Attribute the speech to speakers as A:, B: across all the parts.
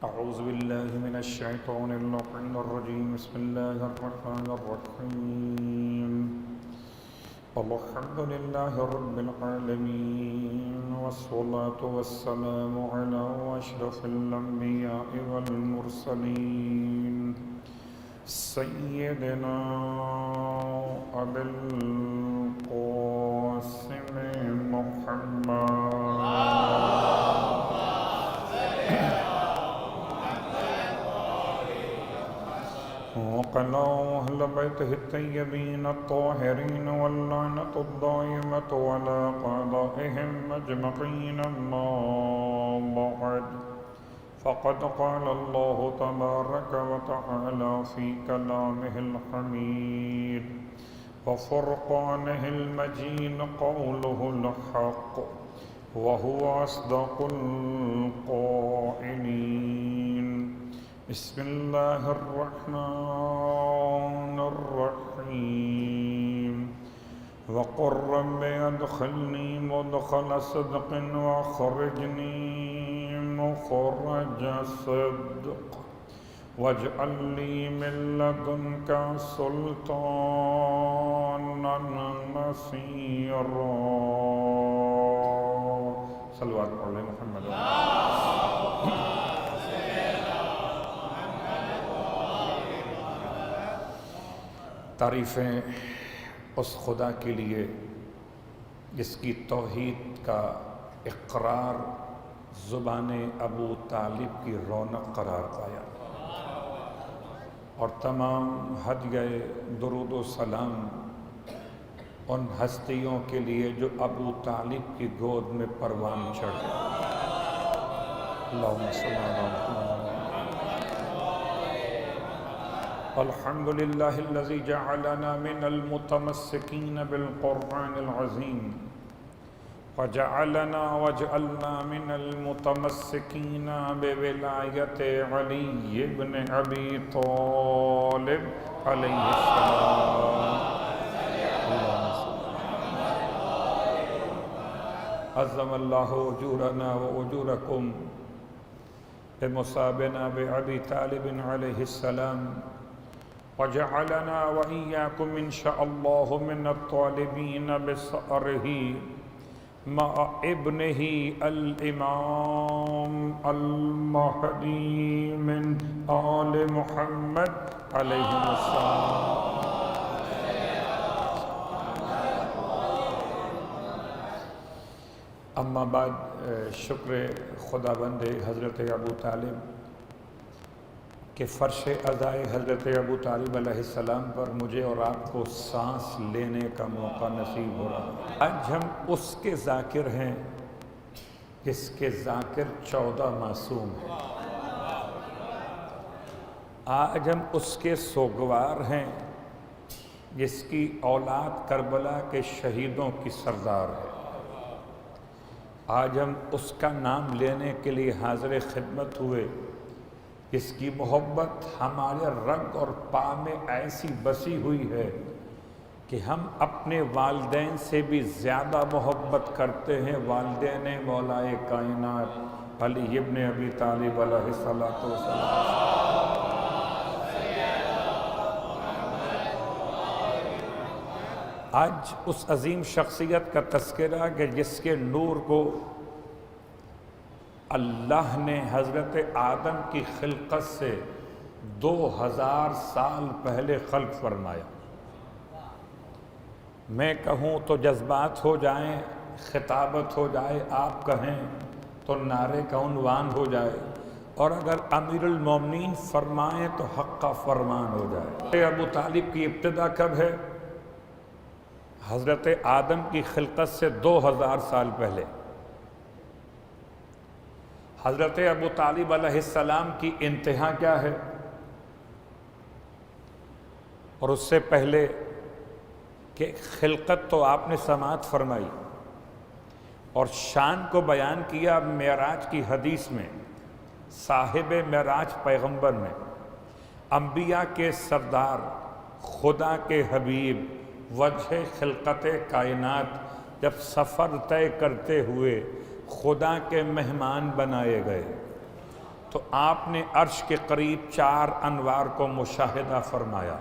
A: أعوذ بالله من الشيطان اللعين الرجيم بسم الله الرحمن الرحيم الحمد لله رب العالمين والصلاة والسلام على أشرف الأنبياء والمرسلين سيدنا أبي القاسم محمد وقنا أهل بيته الطيبين الطاهرين واللعنة الدائمة على قضائهم أجمعين أما بعد فقد قال الله تبارك وتعالى في كلامه الحميد وفرقانه المجيد قوله الحق وهو أصدق القائلين بسم الله الرحمن الرحيم وقل رب ادخلني مدخل صدق واخرجني مخرج صدق واجعل لي من لدنك سلطانا نصيرا صلوا على محمد. تعریفیں اس خدا کے لیے جس کی توحید کا اقرار زبان ابو طالب کی رونق قرار پایا، اور تمام ہدیہ درود و سلام ان ہستیوں کے لیے جو ابو طالب کی گود میں پروان چڑھ گئے۔ اللہم صلی اللہ علیہ وسلم۔ الحمد لله الذي جعلنا من المتمسكين بالقرآن العظيم وجعلنا من المتمسكين بولاية علي بن أبي طالب عليه السلام۔ عظم الله أجورنا وأجوركم بمصابنا بأبي طالب عليه السلام، وجعلنا وإياكم إن شاء الله من الطالبين بثأره مع ابنه الإمام المهدي من آل محمد عليه السلام۔ اما بعد، شکر خداوند حضرت ابو طالب کہ فرش عزائے حضرت ابو طالب علیہ السلام پر مجھے اور آپ کو سانس لینے کا موقع نصیب ہو رہا ہے۔ آج ہم اس کے ذاکر ہیں جس کے ذاکر 14 معصوم ہیں۔ آج ہم اس کے سوگوار ہیں جس کی اولاد کربلا کے شہیدوں کی سردار ہے۔ آج ہم اس کا نام لینے کے لیے حاضر خدمت ہوئے جس کی محبت ہمارے رگ اور پا میں ایسی بسی ہوئی ہے کہ ہم اپنے والدین سے بھی زیادہ محبت کرتے ہیں والدین مولائے کائنات علی ابن ابی طالب علیہ الصلوۃ والسلام۔ آج اس عظیم شخصیت کا تذکرہ کہ جس کے نور کو اللہ نے حضرت آدم کی خلقت سے 2000 سال پہلے خلق فرمایا۔ میں کہوں تو جذبات ہو جائیں، خطابت ہو جائے، آپ کہیں تو نعرے کا عنوان ہو جائے، اور اگر امیر المومنین فرمائیں تو حق کا فرمان ہو جائے۔ ابو طالب کی ابتدا کب ہے؟ حضرت آدم کی خلقت سے 2000 سال پہلے۔ حضرت ابو طالب علیہ السلام کی انتہا کیا ہے؟ اور اس سے پہلے کہ خلقت تو آپ نے سماعت فرمائی اور شان کو بیان کیا معراج کی حدیث میں، صاحب معراج پیغمبر میں، انبیاء کے سردار، خدا کے حبیب، وجہ خلقت کائنات جب سفر طے کرتے ہوئے خدا کے مہمان بنائے گئے تو آپ نے عرش کے قریب 4 انوار کو مشاہدہ فرمایا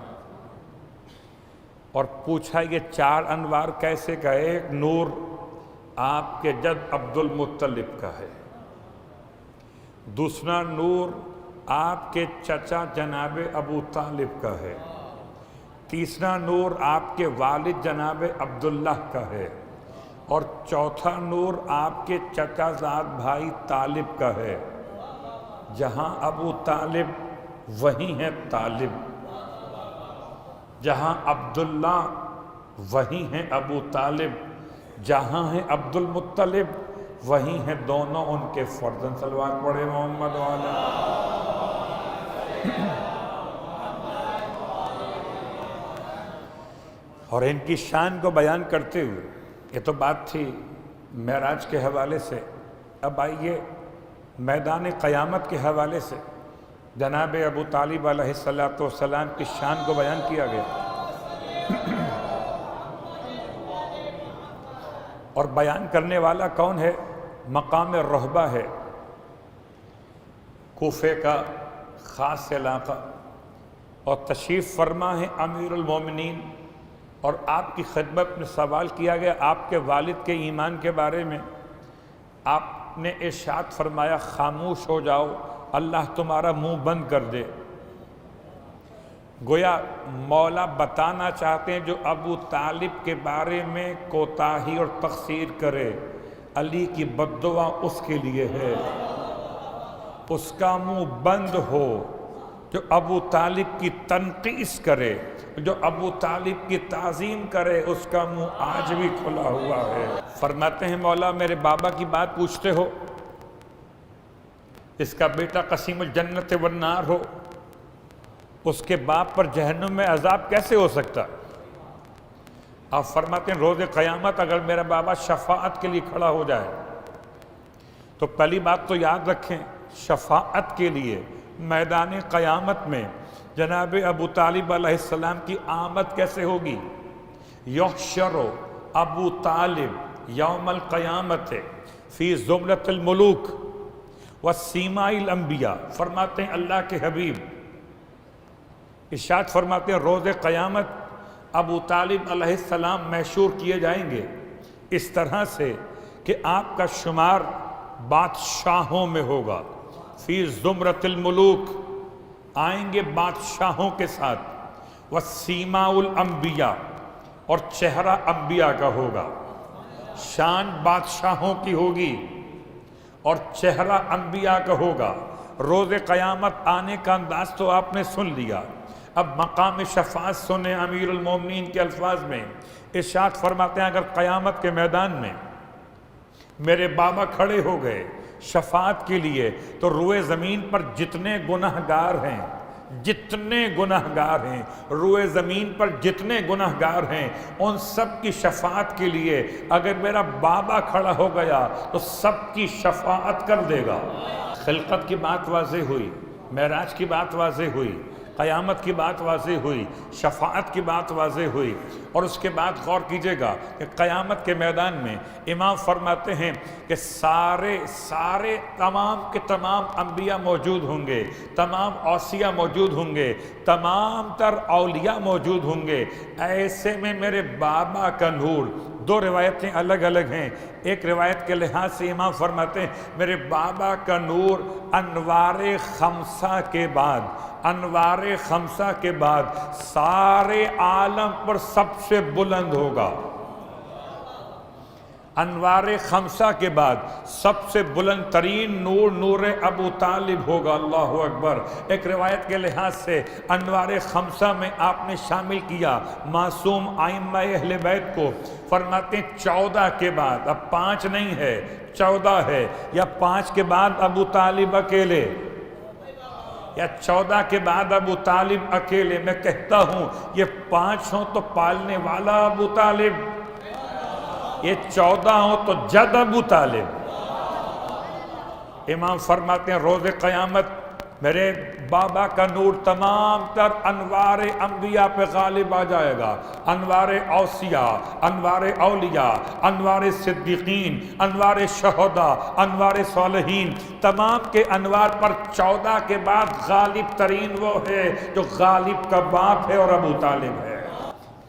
A: اور پوچھا یہ 4 انوار کیسے کا ہے؟ ایک نور آپ کے جد عبد المطلب کا ہے، دوسرا نور آپ کے چچا جناب ابو طالب کا ہے، تیسرا نور آپ کے والد جناب عبداللہ کا ہے، اور چوتھا نور آپ کے چچا زاد بھائی طالب کا ہے۔ جہاں ابو طالب وہیں ہے طالب، جہاں عبداللہ وہیں ہے ابو طالب، جہاں ہے عبد المطلب وہیں ہیں دونوں ان کے فرزند۔ صلوات پڑھے محمد علیہ۔ اور ان کی شان کو بیان کرتے ہوئے، یہ تو بات تھی معراج کے حوالے سے، اب آئیے میدان قیامت کے حوالے سے جناب ابو طالب علیہ السلام کی شان کو بیان کیا گیا، اور بیان کرنے والا کون ہے؟ مقام رہبہ ہے، کوفے کا خاص علاقہ، اور تشریف فرما ہے امیر المومنین، اور آپ کی خدمت میں سوال کیا گیا آپ کے والد کے ایمان کے بارے میں، آپ نے ارشاد فرمایا خاموش ہو جاؤ، اللہ تمہارا منہ بند کر دے۔ گویا مولا بتانا چاہتے ہیں جو ابو طالب کے بارے میں کوتاہی اور تقصیر کرے، علی کی بد دعا اس کے لیے ہے، اس کا منہ بند ہو۔ جو ابو طالب کی تنقیص کرے، جو ابو طالب کی تعظیم کرے، اس کا منہ آج بھی کھلا ہوا ہے۔ فرماتے ہیں مولا میرے بابا کی بات پوچھتے ہو، اس کا بیٹا قسیم الجنت والنار ہو، اس کے باپ پر جہنم میں عذاب کیسے ہو سکتا؟ آپ فرماتے ہیں روز قیامت اگر میرا بابا شفاعت کے لیے کھڑا ہو جائے تو پہلی بات تو یاد رکھیں، شفاعت کے لیے میدان قیامت میں جناب ابو طالب علیہ السلام کی آمد کیسے ہوگی؟ یحشر ابو طالب یوم القیامت فی زمرۃ الملوک وسیماء الانبیاء۔ فرماتے ہیں اللہ کے حبیب ارشاد فرماتے ہیں روز قیامت ابو طالب علیہ السلام محشور کیے جائیں گے اس طرح سے کہ آپ کا شمار بادشاہوں میں ہوگا، فی زمرۃ الملوک، آئیں گے بادشاہوں کے ساتھ، وسیماء الانبیاء، اور چہرہ انبیاء کا ہوگا، شان بادشاہوں کی ہوگی اور چہرہ انبیاء کا ہوگا۔ روز قیامت آنے کا انداز تو آپ نے سن لیا، اب مقام شفاعت سنیں امیر المومنین کے الفاظ میں۔ ارشاد فرماتے ہیں اگر قیامت کے میدان میں میرے بابا کھڑے ہو گئے شفاعت کے لیے تو روئے زمین پر جتنے گناہگار ہیں، جتنے گناہگار ہیں، روئے زمین پر جتنے گناہگار ہیں، ان سب کی شفاعت کے لیے اگر میرا بابا کھڑا ہو گیا تو سب کی شفاعت کر دے گا۔ خلقت کی بات واضح ہوئی، معراج کی بات واضح ہوئی، قیامت کی بات واضح ہوئی، شفاعت کی بات واضح ہوئی، اور اس کے بعد غور کیجئے گا کہ قیامت کے میدان میں امام فرماتے ہیں کہ سارے تمام کے تمام انبیاء موجود ہوں گے، تمام اوصیاء موجود ہوں گے، تمام تر اولیاء موجود ہوں گے، ایسے میں میرے بابا کا نور، دو روایتیں الگ الگ ہیں، ایک روایت کے لحاظ سے امام فرماتے ہیں میرے بابا کا نور انوار خمسہ کے بعد، انوار خمسہ کے بعد سارے عالم پر سب سے بلند ہوگا، انوار خمسہ کے بعد سب سے بلند ترین نور نور ابو طالب ہوگا۔ اللہ اکبر۔ ایک روایت کے لحاظ سے انوار خمسہ میں آپ نے شامل کیا معصوم ائمہ اہل بیت کو، فرماتے ہیں 14 کے بعد، اب 5 نہیں ہے 14 ہے، یا 5 کے بعد ابو طالب اکیلے، یا 14 کے بعد ابو طالب اکیلے۔ میں کہتا ہوں یہ 5 ہوں تو پالنے والا ابو طالب، یہ 14 ہوں تو جد ابو طالب۔ امام فرماتے ہیں روز قیامت میرے بابا کا نور تمام تر انوار انبیاء پہ غالب آ جائے گا، انوار اوصیاء، انوار اولیاء، انوار صدیقین، انوار شہداء، انوار صالحین، تمام کے انوار پر 14 کے بعد غالب ترین وہ ہے جو غالب کا باپ ہے اور ابو طالب ہے۔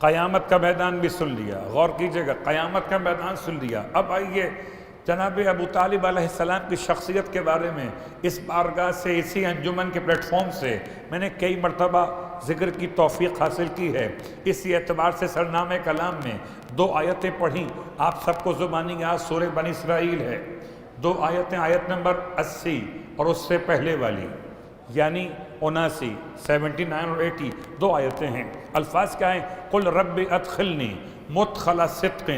A: قیامت کا میدان بھی سن لیا، غور کیجئے گا، قیامت کا میدان سن لیا۔ اب آئیے جناب ابو طالب علیہ السلام کی شخصیت کے بارے میں اس بارگاہ سے، اسی انجمن کے پلیٹ فارم سے میں نے کئی مرتبہ ذکر کی توفیق حاصل کی ہے۔ اسی اعتبار سے سرنامہ کلام میں 2 آیتیں پڑھیں، آپ سب کو زبانی یاد، سورہ بنی اسرائیل ہے، 2 آیتیں، آیت نمبر 80 اور اس سے پہلے والی، یعنی 79، 79 اور 80، 2 آیتیں ہیں۔ الفاظ کیا ہیں؟ قل رب ادخلنی مدخل صدق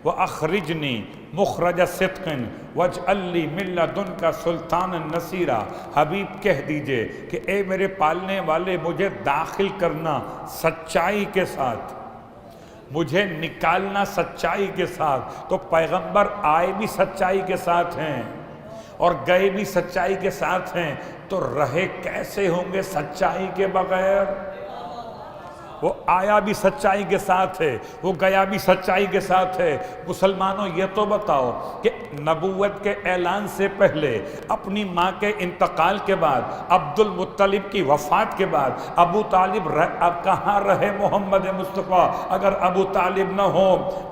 A: واخرجنی مخرج صدق واجعل لی من لدنک سلطانا نصیرا۔ حبیب کہہ دیجئے کہ اے میرے پالنے والے، مجھے داخل کرنا سچائی کے ساتھ، مجھے نکالنا سچائی کے ساتھ۔ تو پیغمبر آئے بھی سچائی کے ساتھ ہیں اور گئے بھی سچائی کے ساتھ ہیں، تو رہے کیسے ہوں گے سچائی کے بغیر؟ وہ آیا بھی سچائی کے ساتھ ہے، وہ گیا بھی سچائی کے ساتھ ہے۔ مسلمانوں یہ تو بتاؤ کہ نبوت کے اعلان سے پہلے، اپنی ماں کے انتقال کے بعد، عبد المطلب کی وفات کے بعد، ابو طالب اب کہاں رہے محمد مصطفیٰ؟ اگر ابو طالب نہ ہو،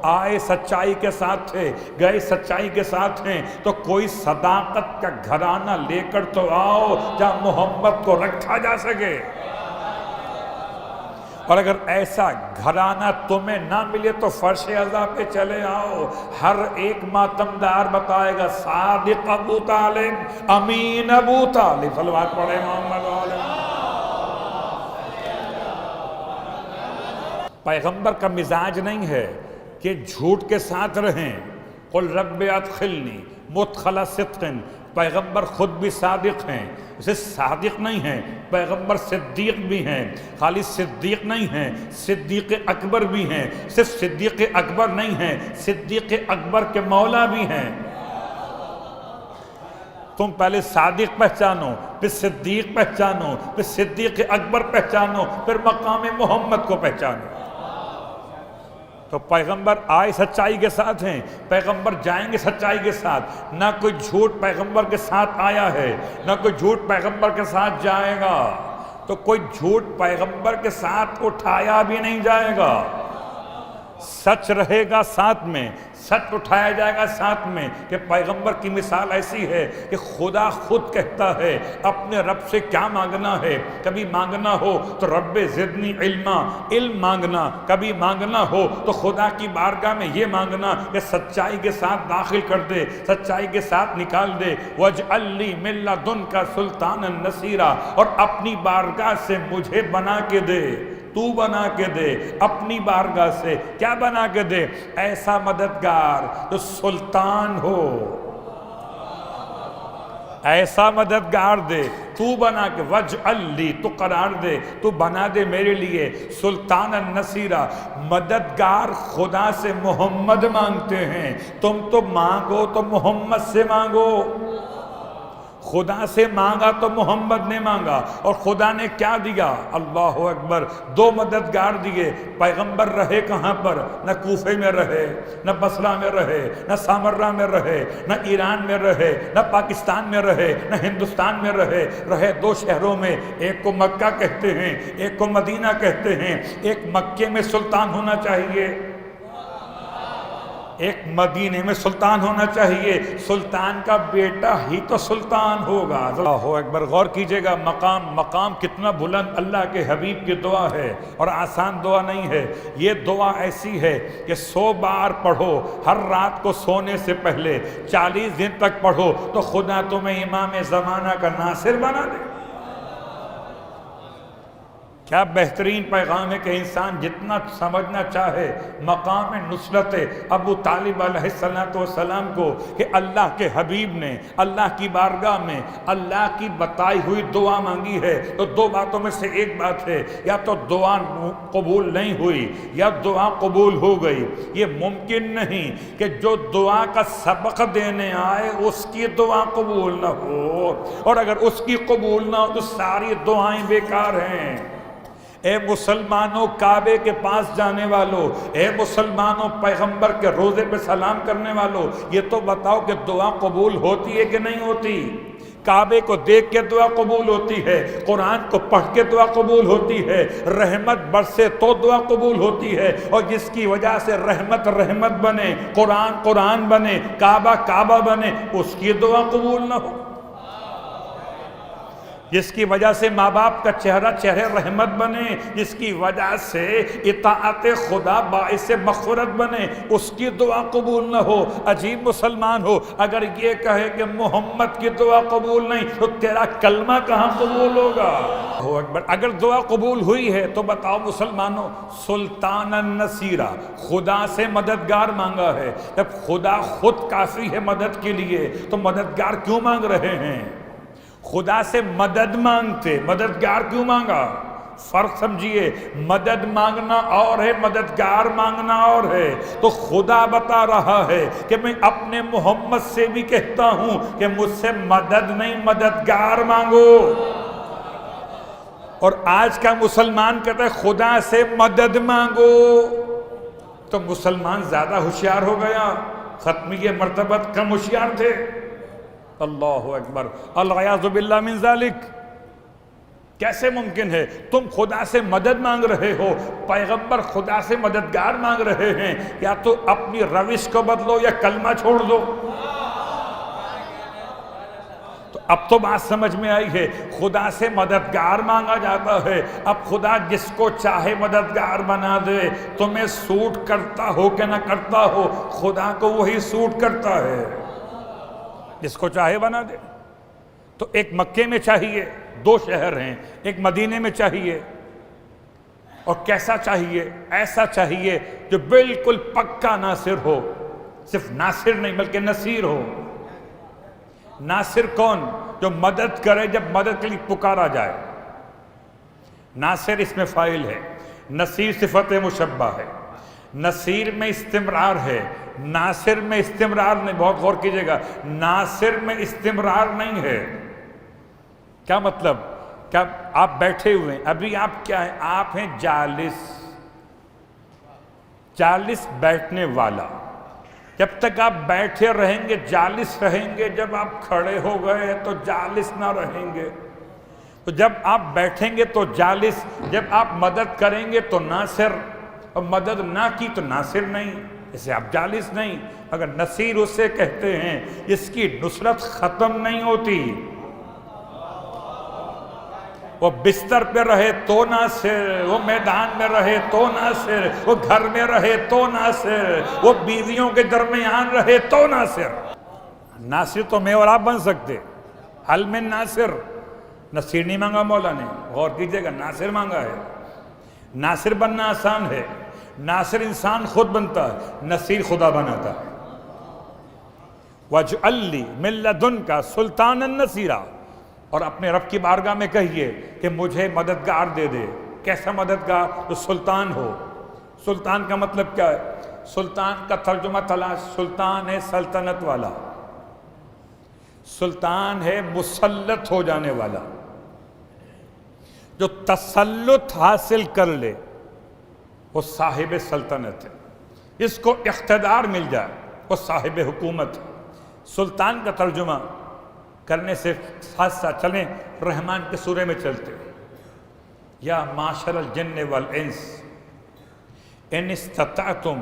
A: آئے سچائی کے ساتھ تھے، گئے سچائی کے ساتھ ہیں، تو کوئی صداقت کا گھرانہ لے کر تو آؤ جہاں محمد کو رکھا جا سکے۔ اور اگر ایسا گھرانہ تمہیں نہ ملے تو فرش عزا پہ چلے آؤ۔ ہر ایک ماتمدار بتائے گا صادق ابو طالب، امین ابو طالب۔ صلوات پڑھے محمد علیہ۔ پیغمبر کا مزاج نہیں ہے کہ جھوٹ کے ساتھ رہیں۔ قل رب ادخلنی مدخل صدق، پیغمبر خود بھی صادق ہیں، اسے صادق نہیں ہیں، پیغمبر صدیق بھی ہیں، خالی صدیق نہیں ہیں، صدیق اکبر بھی ہیں، صرف صدیق اکبر نہیں ہیں، صدیق اکبر کے مولا بھی ہیں۔ تم پہلے صادق پہچانو، پھر صدیق پہچانو، پھر صدیق اکبر پہچانو، پھر مقام محمد کو پہچانو۔ تو پیغمبر آئے سچائی کے ساتھ ہیں، پیغمبر جائیں گے سچائی کے ساتھ۔ نہ کوئی جھوٹ پیغمبر کے ساتھ آیا ہے، نہ کوئی جھوٹ پیغمبر کے ساتھ جائے گا، تو کوئی جھوٹ پیغمبر کے ساتھ اٹھایا بھی نہیں جائے گا۔ سچ رہے گا ساتھ میں، سچ اٹھایا جائے گا ساتھ میں۔ کہ پیغمبر کی مثال ایسی ہے کہ خدا خود کہتا ہے اپنے رب سے کیا مانگنا ہے، کبھی مانگنا ہو تو رب زدنی علما، علم مانگنا، کبھی مانگنا ہو تو خدا کی بارگاہ میں یہ مانگنا کہ سچائی کے ساتھ داخل کر دے، سچائی کے ساتھ نکال دے۔ وَاجْعَلْ لِي مِن لَّدُنْكَ سُلْطَانًا نَصِيرًا، اور اپنی بارگاہ سے مجھے بنا کے دے، تو بنا کے دے، اپنی بارگاہ سے کیا بنا کے دے؟ ایسا مددگار جو سلطان ہو، ایسا مددگار دے تو بنا کے۔ وَاجْعَلْ لِي، تو قرار دے، تو بنا دے میرے لیے سلطان النصیرہ، مددگار خدا سے محمد مانگتے ہیں۔ تم تو مانگو تو محمد سے مانگو، خدا سے مانگا تو محمد نے مانگا، اور خدا نے کیا دیا؟ اللہ اکبر، 2 مددگار دیے۔ پیغمبر رہے کہاں پر؟ نہ کوفے میں رہے، نہ بصرہ میں رہے، نہ سامرہ میں رہے، نہ ایران میں رہے، نہ پاکستان میں رہے، نہ ہندوستان میں رہے۔ رہے 2 شہروں میں، ایک کو مکہ کہتے ہیں، ایک کو مدینہ کہتے ہیں۔ ایک مکے میں سلطان ہونا چاہیے، ایک مدینے میں سلطان ہونا چاہیے۔ سلطان کا بیٹا ہی تو سلطان ہوگا۔ اللہ اکبر، غور کیجئے گا، مقام کتنا بلند اللہ کے حبیب کی دعا ہے، اور آسان دعا نہیں ہے۔ یہ دعا ایسی ہے کہ 100 بار پڑھو، ہر رات کو سونے سے پہلے 40 دن تک پڑھو، تو خدا تمہیں امام زمانہ کا ناصر بنا دے۔ کیا بہترین پیغام ہے کہ انسان جتنا سمجھنا چاہے مقام نصرت ابو طالب علیہ السلام کو، کہ اللہ کے حبیب نے اللہ کی بارگاہ میں اللہ کی بتائی ہوئی دعا مانگی ہے، تو 2 باتوں میں سے ایک بات ہے، یا تو دعا قبول نہیں ہوئی یا دعا قبول ہو گئی۔ یہ ممکن نہیں کہ جو دعا کا سبق دینے آئے اس کی دعا قبول نہ ہو۔ ہو، اور اگر اس کی قبول نہ ہو تو ساری دعائیں بیکار ہیں۔ اے مسلمانوں کعبے کے پاس جانے والوں، اے مسلمانوں پیغمبر کے روضے پہ سلام کرنے والوں، یہ تو بتاؤ کہ دعا قبول ہوتی ہے کہ نہیں ہوتی؟ کعبے کو دیکھ کے دعا قبول ہوتی ہے، قرآن کو پڑھ کے دعا قبول ہوتی ہے، رحمت برسے تو دعا قبول ہوتی ہے، اور جس کی وجہ سے رحمت رحمت بنے، قرآن قرآن بنے، کعبہ کعبہ بنے، اس کی دعا قبول نہ ہو۔ جس کی وجہ سے ماں باپ کا چہرہ چہرے رحمت بنے، جس کی وجہ سے اطاعت خدا باعث مغفرت بنے، اس کی دعا قبول نہ ہو۔ عجیب مسلمان ہو، اگر یہ کہے کہ محمد کی دعا قبول نہیں تو تیرا کلمہ کہاں قبول ہوگا؟ اللہ اکبر۔ اگر دعا قبول ہوئی ہے تو بتاؤ مسلمانوں، سلطان النصیرہ، خدا سے مددگار مانگا ہے، جب خدا خود کافی ہے مدد کے لیے تو مددگار کیوں مانگ رہے ہیں؟ خدا سے مدد مانگتے، مددگار کیوں مانگا؟ فرق سمجھیے، مدد مانگنا اور ہے، مددگار مانگنا اور ہے۔ تو خدا بتا رہا ہے کہ میں اپنے محمد سے بھی کہتا ہوں کہ مجھ سے مدد نہیں، مددگار مانگو۔ اور آج کا مسلمان کہتا ہے خدا سے مدد مانگو، تو مسلمان زیادہ ہوشیار ہو گیا، ختمیہ مرتبت کم ہوشیار تھے۔ اللہ اکبر، العیاذ باللہ من ذالک۔ کیسے ممکن ہے؟ تم خدا سے مدد مانگ رہے ہو، پیغمبر خدا سے مددگار مانگ رہے ہیں، یا تو اپنی روش کو بدلو یا کلمہ چھوڑ دو۔ تو اب تو بات سمجھ میں آئی ہے، خدا سے مددگار مانگا جاتا ہے، اب خدا جس کو چاہے مددگار بنا دے۔ تمہیں سوٹ کرتا ہو کہ نہ کرتا ہو، خدا کو وہی سوٹ کرتا ہے، جس کو چاہے بنا دے۔ تو ایک مکے میں چاہیے، دو شہر ہیں، ایک مدینے میں چاہیے، اور کیسا چاہیے؟ ایسا چاہیے جو بالکل پکا ناصر ہو، صرف ناصر نہیں بلکہ نصیر ہو۔ ناصر کون؟ جو مدد کرے جب مدد کے لیے پکارا جائے۔ ناصر اس میں فاعل ہے، نصیر صفت مشبہ ہے، نصیر میں استمرار ہے، ناصر میں استمرار نہیں۔ بہت غور کیجئے گا، ناصر میں استمرار نہیں ہے۔ کیا مطلب؟ کیا آپ بیٹھے ہوئے ہیں، ابھی آپ کیا ہیں؟ آپ ہیں جالس، جالس بیٹھنے والا۔ جب تک آپ بیٹھے رہیں گے جالس رہیں گے، جب آپ کھڑے ہو گئے تو جالس نہ رہیں گے۔ تو جب آپ بیٹھیں گے تو جالس، جب آپ مدد کریں گے تو ناصر، اور مدد نہ کی تو ناصر نہیں، اسے آپ جالس نہیں۔ اگر نصیر اسے کہتے ہیں جس کی نصرت ختم نہیں ہوتی، وہ بستر پہ رہے تو ناصر، وہ میدان میں رہے تو ناصر، وہ گھر میں رہے تو ناصر، وہ بیویوں کے درمیان رہے تو ناصر۔ ناصر تو میں اور آپ بن سکتے، حل میں ناصر۔ نصیر نہیں مانگا مولا نے، غور کیجئے گا، ناصر مانگا ہے۔ ناصر بننا آسان ہے، ناصر انسان خود بنتا ہے، نصیر خدا بناتا ہے۔ وَاجْعَلْ لِي مِن لَّدُنْكَ سُلْطَانًا نَصِيرًا، اور اپنے رب کی بارگاہ میں کہیے کہ مجھے مددگار دے دے۔ کیسا مددگار؟ جو سلطان ہو۔ سلطان کا مطلب کیا ہے؟ سلطان کا ترجمہ تلاش، سلطان ہے سلطنت والا، سلطان ہے مسلط ہو جانے والا، جو تسلط حاصل کر لے وہ صاحب سلطنت ہے، اس کو اقتدار مل جائے وہ صاحب حکومت ہے۔ سلطان کا ترجمہ کرنے سے ساتھ ساتھ چلیں رحمان کے سورے میں چلتے ہیں۔ یا معاشر الجن والانس ان استطعتم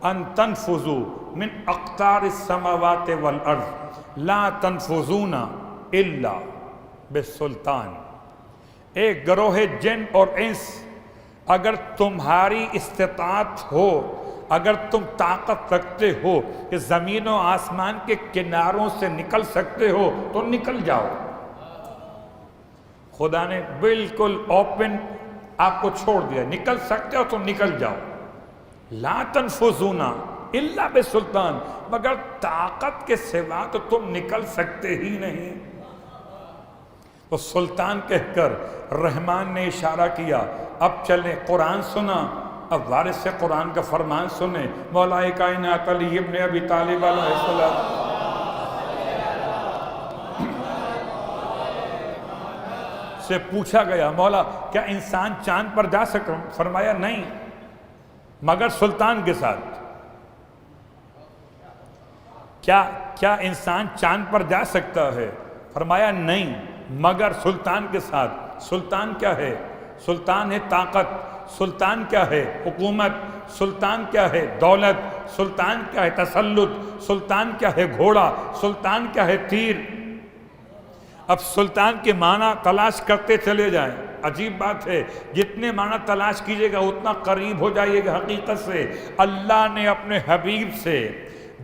A: ان تنفذوا من اقطار السماوات والارض لا تنفذون الا بالسلطان۔ ایک گروہ جن اور انس، اگر تمہاری استطاعت ہو، اگر تم طاقت رکھتے ہو کہ زمین و آسمان کے کناروں سے نکل سکتے ہو تو نکل جاؤ۔ خدا نے بالکل اوپن آپ کو چھوڑ دیا، نکل سکتے ہو تو نکل جاؤ۔ لا تنفذون الا بسلطان، مگر طاقت کے سوا تو تم نکل سکتے ہی نہیں۔ تو سلطان کہہ کر رحمان نے اشارہ کیا۔ اب چلیں، قرآن سنا، اب وارث سے قرآن کا فرمان سنیں۔ مولا کائنات علی ابن ابی طالب علیہ السلام سے پوچھا گیا مولا کیا انسان چاند پر جا سکتا؟ فرمایا نہیں مگر سلطان کے ساتھ۔ کیا انسان چاند پر جا سکتا ہے؟ فرمایا نہیں مگر سلطان کے ساتھ۔ سلطان کیا ہے؟ سلطان ہے طاقت، سلطان کیا ہے؟ حکومت، سلطان کیا ہے؟ دولت، سلطان کیا ہے؟ تسلط، سلطان کیا ہے؟ گھوڑا، سلطان کیا ہے؟ تیر۔ اب سلطان کے معنی تلاش کرتے چلے جائیں، عجیب بات ہے جتنے معنی تلاش کیجئے گا اتنا قریب ہو جائیے گا حقیقت سے۔ اللہ نے اپنے حبیب سے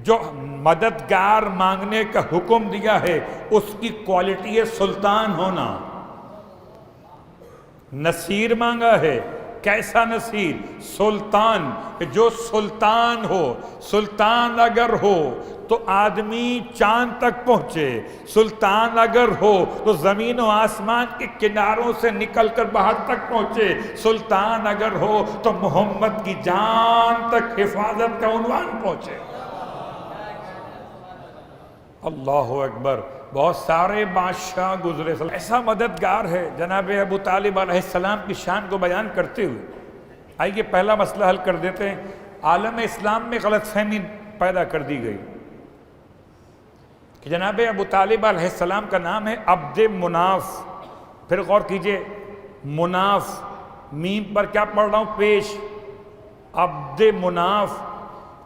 A: جو مددگار مانگنے کا حکم دیا ہے اس کی کوالٹی ہے سلطان ہونا۔ نصیر مانگا ہے، کیسا نصیر؟ سلطان، جو سلطان ہو۔ سلطان اگر ہو تو آدمی چاند تک پہنچے، سلطان اگر ہو تو زمین و آسمان کے کناروں سے نکل کر باہر تک پہنچے، سلطان اگر ہو تو محمد کی جان تک حفاظت کا عنوان پہنچے۔ اللہ اکبر۔ بہت سارے بادشاہ گزرے، ایسا مددگار ہے جناب ابو طالب علیہ السلام کی شان کو بیان کرتے ہوئے آئیے پہلا مسئلہ حل کر دیتے ہیں۔ عالم اسلام میں غلط فہمی پیدا کر دی گئی کہ جناب ابو طالب علیہ السلام کا نام ہے عبد مناف۔ پھر غور کیجئے، مناف میم پر کیا پڑھ رہا ہوں؟ پیش۔ عبد مناف،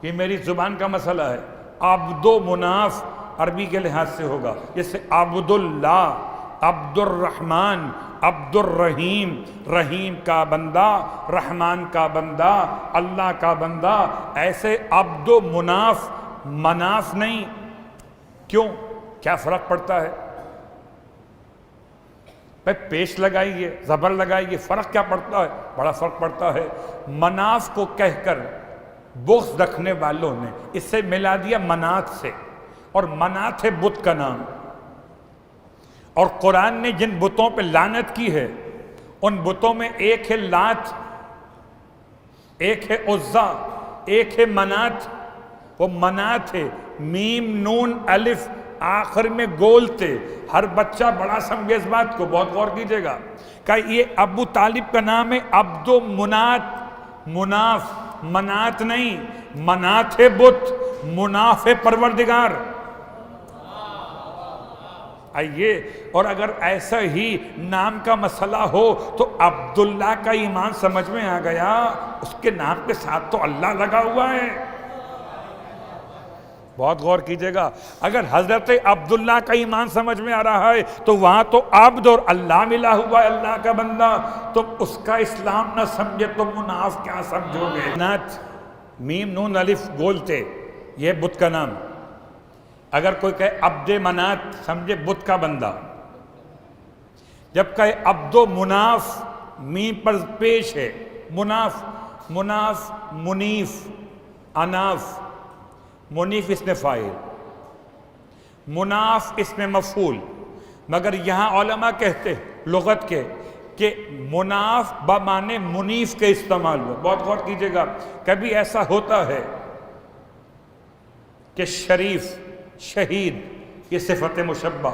A: یہ میری زبان کا مسئلہ ہے۔ عبد و مناف عربی کے لحاظ سے ہوگا، جیسے عبد اللہ، عبد الرحمن، عبد الرحیم، رحیم کا بندہ، رحمان کا بندہ، اللہ کا بندہ۔ ایسے عبد و مناف، مناف نہیں۔ کیوں؟ کیا فرق پڑتا ہے؟ پیش لگائیے، زبر لگائیے، فرق کیا پڑتا ہے؟ بڑا فرق پڑتا ہے۔ مناف کو کہہ کر بغض رکھنے والوں نے اس سے ملا دیا منات سے، اور منات ہے بت کا نام۔ اور قرآن نے جن بتوں پہ لعنت کی ہے ان بتوں میں ایک ہے لات، ایک ہے عزا، ایک ہے منات۔ وہ منات ہے میم نون الف آخر میں گول تھے۔ ہر بچہ بڑا سمجھے اس بات کو، بہت غور کیجئے گا کہ یہ ابو طالب کا نام ہے عبد و منات، مناف، منات نہیں۔ منات ہے بت، مناف ہے پروردگار۔ آئیے، اور اگر ایسا ہی نام کا مسئلہ ہو تو عبداللہ کا ایمان سمجھ میں آ گیا، اس کے نام کے ساتھ تو اللہ لگا ہوا ہے۔ بہت غور کیجئے گا، اگر حضرت عبداللہ کا ایمان سمجھ میں آ رہا ہے تو وہاں تو عبد اور اللہ ملا ہوا ہے، اللہ کا بندہ۔ تم اس کا اسلام نہ سمجھے تو مناف کیا سمجھو گے؟ منات میم نون الف گولتے، یہ بت کا نام۔ اگر کوئی کہے عبد منات، سمجھے بت کا بندہ۔ جب کہے عبد و مناف، میم پر پیش ہے، مناف، مناف منیف، اناف، منیف اسم فاعل، مناف اسم مفعول۔ مگر یہاں علماء کہتے لغت کے کہ مناف بمعنی منیف کے استعمال ہوا۔ بہت غور کیجئے گا، کبھی ایسا ہوتا ہے کہ شریف، شہید، یہ صفت مشبہ،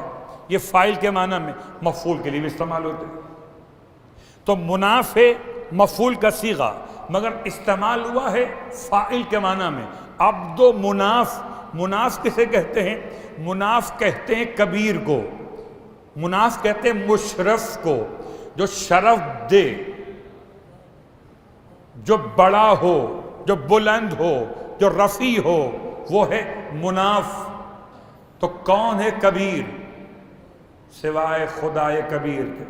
A: یہ فاعل کے معنی میں، مفعول کے لیے بھی استعمال ہوتے ہیں۔ تو مناف ہے مفعول کا صیغہ، مگر استعمال ہوا ہے فاعل کے معنی میں۔ عبد و مناف، مناف کسے کہتے ہیں؟ مناف کہتے ہیں کبیر کو، مناف کہتے ہیں مشرف کو، جو شرف دے، جو بڑا ہو، جو بلند ہو، جو رفیع ہو، وہ ہے مناف۔ تو کون ہے کبیر سوائے خدائے کبیر کے؟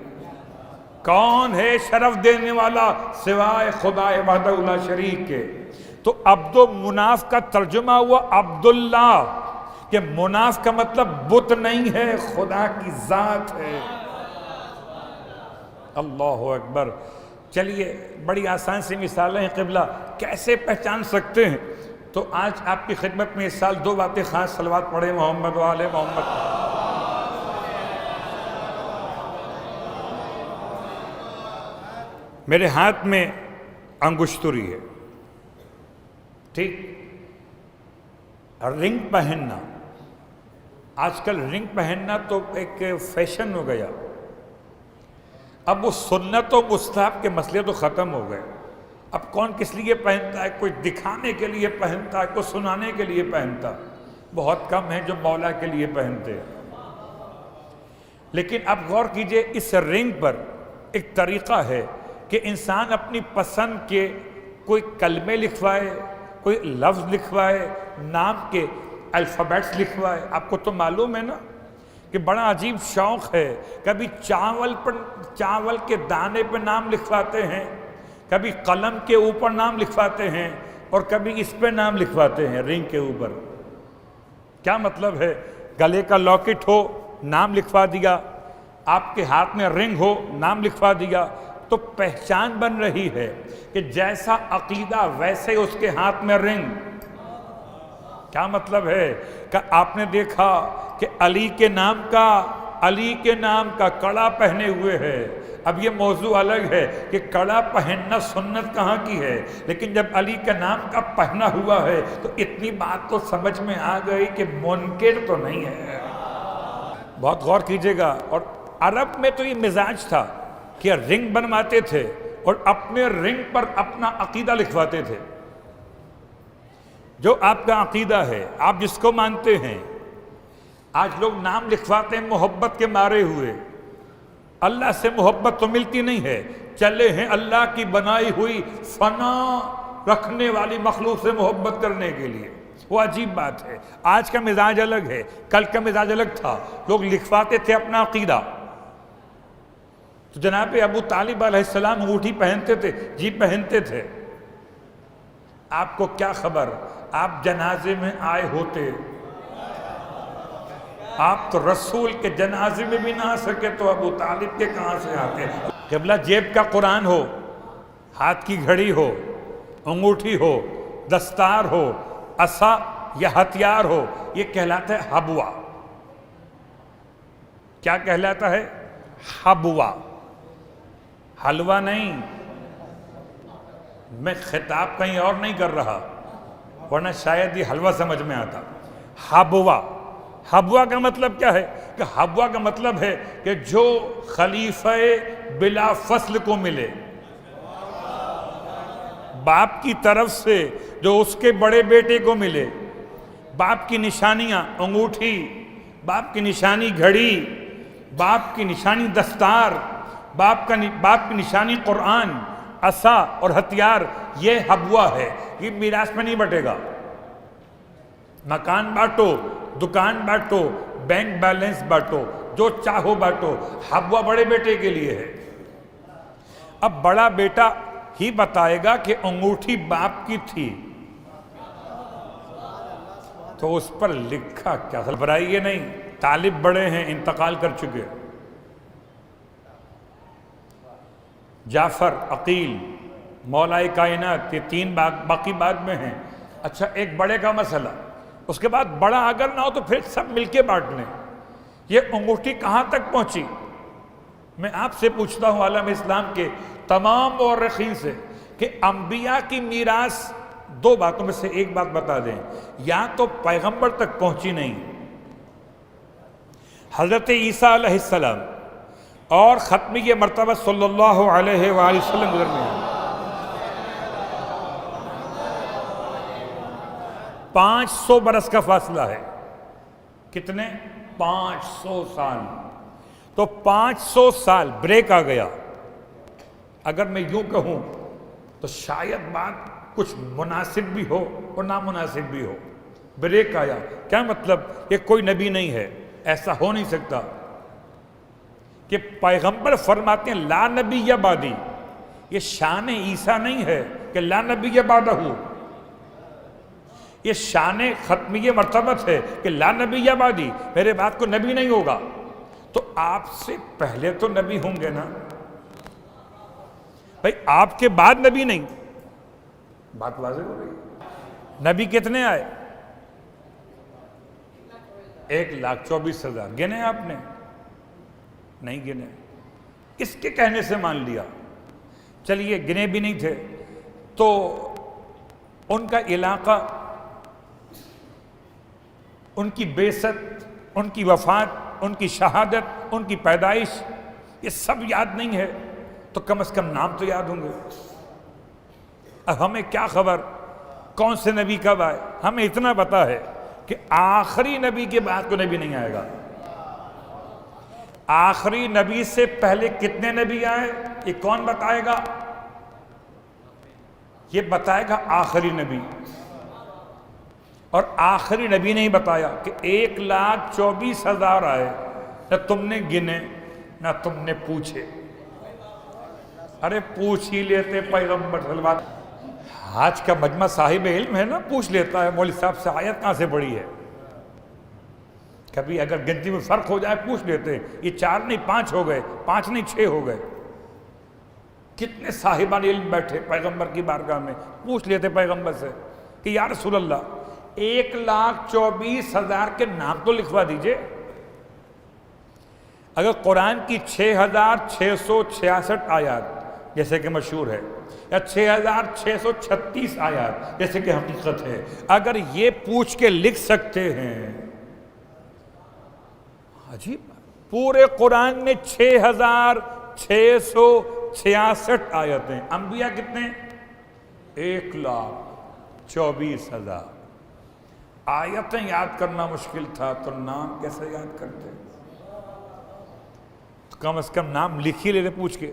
A: کون ہے شرف دینے والا سوائے خدائے وحدہ لا شریک کے؟ تو عبد و مناف کا ترجمہ ہوا عبداللہ، کہ مناف کا مطلب بت نہیں ہے، خدا کی ذات ہے۔ اللہ اکبر۔ چلیے بڑی آسان سی مثالیں ہیں، قبلہ کیسے پہچان سکتے ہیں؟ تو آج آپ کی خدمت میں اس سال دو باتیں خاص، صلوات پڑھیں محمد و آل محمد۔ میرے ہاتھ میں انگشتری ہے، ٹھیک؟ رنگ پہننا، آج کل رنگ پہننا تو ایک فیشن ہو گیا۔ اب وہ سنت و مستحب کے مسئلے تو ختم ہو گئے. اب کون کس لیے پہنتا ہے؟ کوئی دکھانے کے لیے پہنتا ہے، کوئی سنانے کے لیے پہنتا. بہت کم ہیں جو مولا کے لیے پہنتے ہیں. لیکن اب غور کیجئے، اس رنگ پر ایک طریقہ ہے کہ انسان اپنی پسند کے کوئی کلمے لکھوائے، کوئی لفظ لکھوائے، نام کے الفابیٹس لکھوائے. آپ کو تو معلوم ہے نا کہ بڑا عجیب شوق ہے. کبھی چاول کے دانے پہ نام لکھواتے ہیں، کبھی قلم کے اوپر نام لکھواتے ہیں، اور کبھی اس پہ نام لکھواتے ہیں رنگ کے اوپر. کیا مطلب ہے؟ گلے کا لاکٹ ہو، نام لکھوا دیا. آپ کے ہاتھ میں رنگ ہو، نام لکھوا دیا. تو پہچان بن رہی ہے کہ جیسا عقیدہ ویسے اس کے ہاتھ میں رنگ. کیا مطلب ہے؟ کہ آپ نے دیکھا کہ علی کے نام کا کڑا پہنے ہوئے ہے. اب یہ موضوع الگ ہے کہ کڑا پہننا سنت کہاں کی ہے، لیکن جب علی کے نام کا پہنا ہوا ہے تو اتنی بات تو سمجھ میں آ گئی کہ منکر تو نہیں ہے. بہت غور کیجئے گا. اور عرب میں تو یہ مزاج تھا کہ رنگ بنواتے تھے اور اپنے رنگ پر اپنا عقیدہ لکھواتے تھے. جو آپ کا عقیدہ ہے، آپ جس کو مانتے ہیں. آج لوگ نام لکھواتے ہیں محبت کے مارے ہوئے. اللہ سے محبت تو ملتی نہیں ہے، چلے ہیں اللہ کی بنائی ہوئی فنا رکھنے والی مخلوق سے محبت کرنے کے لیے. وہ عجیب بات ہے. آج کا مزاج الگ ہے، کل کا مزاج الگ تھا. لوگ لکھواتے تھے اپنا عقیدہ. تو جناب ابو طالب علیہ السلام انگوٹھی پہنتے تھے؟ جی پہنتے تھے. آپ کو کیا خبر؟ آپ جنازے میں آئے ہوتے. آپ تو رسول کے جنازے میں بھی نہ آ سکے تو ابو طالب کے کہاں سے آتے؟ قبلہ جیب کا قرآن ہو، ہاتھ کی گھڑی ہو، انگوٹھی ہو، دستار ہو، عصا یا ہتھیار ہو، یہ کہلاتا ہے حبوا. کیا کہلاتا ہے؟ حبوا. حلوہ نہیں. میں خطاب کہیں اور نہیں کر رہا ورنہ شاید یہ حلوہ سمجھ میں آتا. حبوا. حبوا کا مطلب کیا ہے؟ کہ حبوا کا مطلب ہے کہ جو خلیفہ بلا فصل کو ملے، باپ کی طرف سے جو اس کے بڑے بیٹے کو ملے. باپ کی نشانیاں انگوٹھی، باپ کی نشانی گھڑی، باپ کی نشانی دستار، باپ کی نشانی قرآن، عصا اور ہتھیار. یہ حبوا ہے. یہ میراث میں نہیں بٹے گا. مکان بانٹو، دکان بانٹو، بینک بیلنس بانٹو، جو چاہو بانٹو. حبوا بڑے بیٹے کے لیے ہے. اب بڑا بیٹا ہی بتائے گا کہ انگوٹھی باپ کی تھی تو اس پر لکھا کیا. گھبرائیے نہیں، طالب بڑے ہیں، انتقال کر چکے. جعفر، عقیل، مولا کائنات، یہ تین باقی بعد میں ہیں. اچھا، ایک بڑے کا مسئلہ. اس کے بعد بڑا اگر نہ ہو تو پھر سب مل کے بانٹ لیں. یہ انگوٹھی کہاں تک پہنچی؟ میں آپ سے پوچھتا ہوں عالم اسلام کے تمام مورخین سے کہ انبیاء کی میراث دو باتوں میں سے ایک بات بتا دیں. یا تو پیغمبر تک پہنچی نہیں، حضرت عیسیٰ علیہ السلام اور ختمیہ مرتبہ صلی اللہ علیہ وآلہ وسلم درمیان 500 برس کا فاصلہ ہے. کتنے؟ 500 سال. تو 500 سال بریک آ گیا. اگر میں یوں کہوں تو شاید بات کچھ مناسب بھی ہو اور نامناسب بھی ہو. بریک آیا. کیا مطلب؟ یہ کوئی نبی نہیں ہے، ایسا ہو نہیں سکتا کہ پیغمبر فرماتے ہیں لا نبی بعدی. یہ شان عیسیٰ نہیں ہے کہ لا نبی بعدہ. یہ شان ختمی مرتبت ہے کہ لا نبی بعدی، میرے بعد کو نبی نہیں ہوگا. تو آپ سے پہلے تو نبی ہوں گے نا بھائی، آپ کے بعد نبی نہیں. بات واضح ہو رہی. نبی کتنے آئے؟ 1,24,000. گنے آپ نے؟ نہیں گنے. اس کے کہنے سے مان لیا. چلیے گنے بھی نہیں تھے تو ان کا علاقہ، ان کی بعثت، ان کی وفات، ان کی شہادت، ان کی پیدائش یہ سب یاد نہیں ہے تو کم از کم نام تو یاد ہوں گے. اب ہمیں کیا خبر کون سے نبی کب آئے؟ ہمیں اتنا پتا ہے کہ آخری نبی کے بعد کوئی نبی نہیں آئے گا. آخری نبی سے پہلے کتنے نبی آئے یہ کون بتائے گا؟ یہ بتائے گا آخری نبی. اور آخری نبی نے ہی بتایا کہ 1,24,000 آئے، نہ تم نے گنے نہ تم نے پوچھے. ارے پوچھ ہی لیتے پیغمبر صلی اللہ علیہ وسلم. آج کا مجمع صاحب علم ہے نا، پوچھ لیتا ہے مولوی صاحب سے آیت کہاں سے پڑھی ہے. کبھی اگر گنتی میں فرق ہو جائے پوچھ لیتے، یہ 4 نہیں 5 ہو گئے، 5 نہیں 6 ہو گئے. کتنے صاحبان علم بیٹھے پیغمبر کی بارگاہ میں، پوچھ لیتے پیغمبر سے کہ یا رسول اللہ 1,24,000 کے نام تو لکھوا دیجئے. اگر قرآن کی 6,666 آیات جیسے کہ مشہور ہے، یا 6,636 آیات جیسے کہ حقیقت ہے، اگر یہ پوچھ کے لکھ سکتے ہیں، عجیب. پورے قرآن میں 6,666 آیتیں، انبیاء کتنے؟ 1,24,000. آیتیں یاد کرنا مشکل تھا تو نام کیسے یاد کرتے؟ تو کم از کم نام لکھ ہی لیتے پوچھ کے.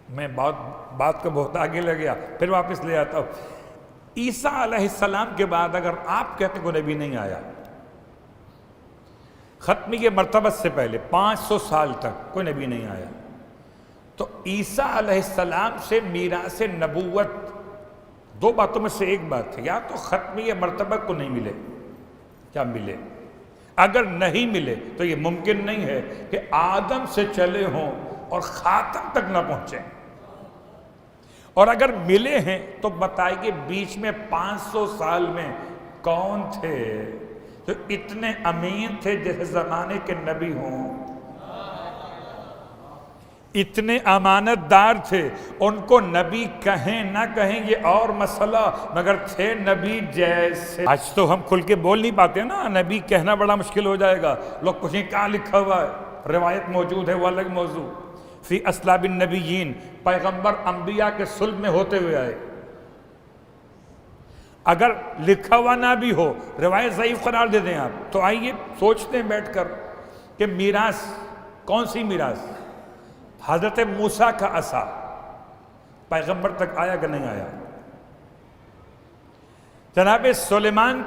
A: میں بات کو بہت آگے لگ گیا، پھر واپس لے آتا ہوں. عیسیٰ علیہ السلام کے بعد اگر آپ کہتے کوئی نبی نہیں آیا، ختمی کے مرتبہ سے پہلے 500 سال تک کوئی نبی نہیں آیا، تو عیسیٰ علیہ السلام سے میراث نبوت 2 باتوں میں سے ایک بات ہے، یا تو ختمی مرتبہ کو نہیں ملے، کیا ملے؟ اگر نہیں ملے تو یہ ممکن نہیں ہے کہ آدم سے چلے ہوں اور خاتم تک نہ پہنچیں. اور اگر ملے ہیں تو بتائیے بیچ میں 500 سال میں کون تھے تو اتنے امین تھے جیسے زمانے کے نبی ہوں، اتنے امانت دار تھے. ان کو نبی کہیں نہ کہیں یہ اور مسئلہ، مگر تھے نبی جیسے. آج تو ہم کھل کے بول نہیں پاتے نا، نبی کہنا بڑا مشکل ہو جائے گا. لوگ پوچھیں کہاں لکھا ہوا ہے، روایت موجود ہے وہ الگ موضوع. فی اسلاب النبیین، پیغمبر انبیاء کے صلب میں ہوتے ہوئے آئے. اگر لکھا ہوا نہ بھی ہو، روایت ضعیف قرار دے دیں آپ، تو آئیے سوچتے ہیں بیٹھ کر کہ میراث کون سی میراث؟ حضرت موسیٰ کا عصا پیغمبر تک آیا کہ نہیں آیا؟ جناب سلیمان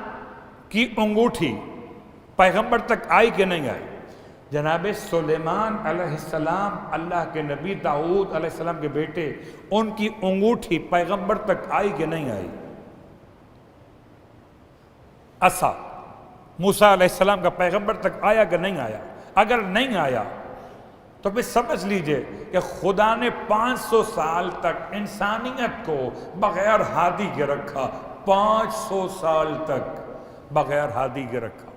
A: کی انگوٹھی پیغمبر تک آئی کہ نہیں آئی؟ جناب سلیمان علیہ السلام اللہ کے نبی داؤد علیہ السلام کے بیٹے، ان کی انگوٹھی پیغمبر تک آئی کہ نہیں آئی؟ عصا موسیٰ علیہ السلام کا پیغمبر تک آیا کہ نہیں آیا؟ اگر نہیں آیا تو پھر سمجھ لیجئے کہ خدا نے 500 سال تک انسانیت کو بغیر ہادی کے رکھا. 500 سال تک بغیر ہادی کے رکھا.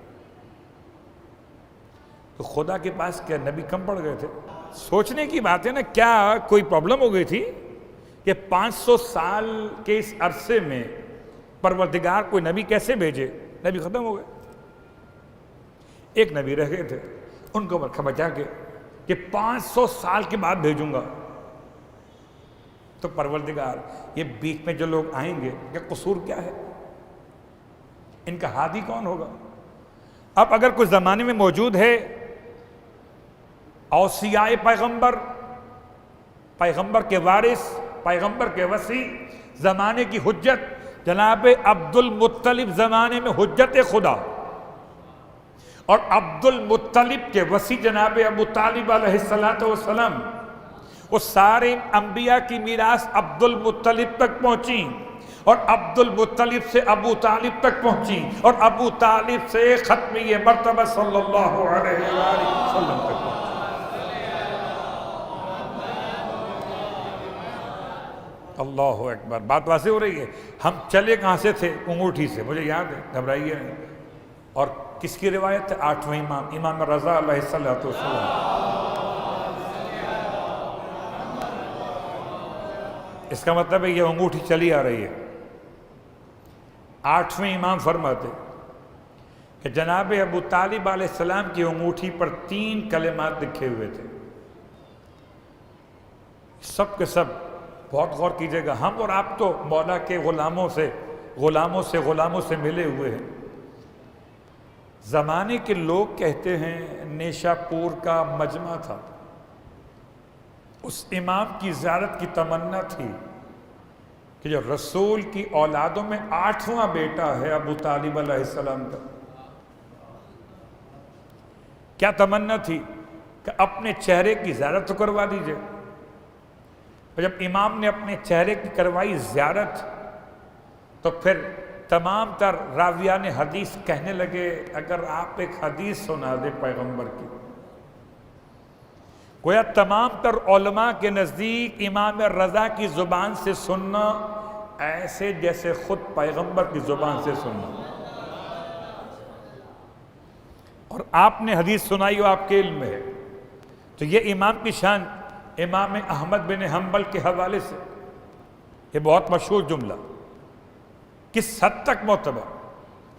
A: تو خدا کے پاس کیا نبی کم پڑ گئے تھے؟ سوچنے کی بات ہے نا. کیا کوئی پرابلم ہو گئی تھی کہ 500 سال کے اس عرصے میں پروردگار کوئی نبی کیسے بھیجے؟ نبی ختم ہو گئے. ایک نبی رہ گئے تھے، ان کو رکھا بچا کے کہ 500 سال کے بعد بھیجوں گا. تو پروردگار یہ بیچ میں جو لوگ آئیں گے کہ قصور کیا ہے؟ ان کا ہادی کون ہوگا؟ اب اگر کوئی زمانے میں موجود ہے اوصیاء پیغمبر، پیغمبر کے وارث، پیغمبر کے وصی، زمانے کی حجت، جناب عبد المطلب زمانے میں حجت خدا، اور عبد المطلب کے وصی جناب ابو طالب علیہ السلام، وہ سارے انبیاء کی میراث عبد المطلب تک پہنچی، اور عبد المطلب سے ابو طالب تک پہنچی، اور ابو طالب سے ختمی مرتبہ صلی اللہ علیہ وسلم تک پہنچی. اللہ اکبر. بات واضح ہو رہی ہے. ہم چلے کہاں سے تھے؟ انگوٹھی سے. مجھے یاد ہے، گھبرائیے نہیں. اور کس کی روایت ہے؟ 8ویں امام، امام رضا علیہ السلام. اس کا مطلب ہے یہ انگوٹھی چلی آ رہی ہے. 8ویں امام فرماتے کہ جناب ابو طالب علیہ السلام کی انگوٹھی پر 3 کلمات لکھے ہوئے تھے. سب کے سب بہت غور کیجئے گا، ہم اور آپ تو مولا کے غلاموں سے ملے ہوئے ہیں۔ زمانے کے لوگ کہتے ہیں نیشا پور کا مجمع تھا، اس امام کی زیارت کی تمنا تھی کہ جو رسول کی اولادوں میں 8واں بیٹا ہے ابو طالب علیہ السلام کا، کیا تمنا تھی کہ اپنے چہرے کی زیارت تو کروا دیجئے۔ اور جب امام نے اپنے چہرے کی کروائی زیارت تو پھر تمام تر راویان حدیث کہنے لگے اگر آپ ایک حدیث سنا دیں پیغمبر کی۔ گویا تمام تر علماء کے نزدیک امام رضا کی زبان سے سننا ایسے جیسے خود پیغمبر کی زبان سے سننا۔ اور آپ نے حدیث سنائی ہو، آپ کے علم میں ہے، تو یہ امام کی شان امام احمد بن حنبل کے حوالے سے یہ بہت مشہور جملہ کس حد تک معتبر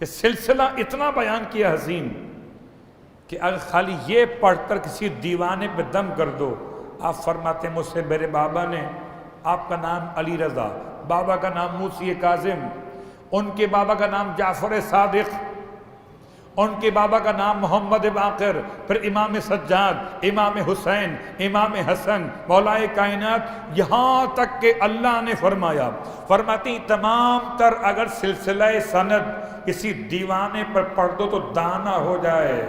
A: کہ سلسلہ اتنا بیان کیا حسین کہ اگر خالی یہ پڑھ کر کسی دیوانے پہ دم کر دو، آپ فرماتے ہیں مجھ سے میرے بابا نے، آپ کا نام علی رضا، بابا کا نام موسی کاظم، ان کے بابا کا نام جعفر صادق، ان کے بابا کا نام محمد باقر، پھر امام سجاد، امام حسین، امام حسن، مولا کائنات، یہاں تک کہ اللہ نے فرماتی تمام تر اگر سلسلہ سند کسی دیوانے پر پڑھ دو تو دانا ہو جائے۔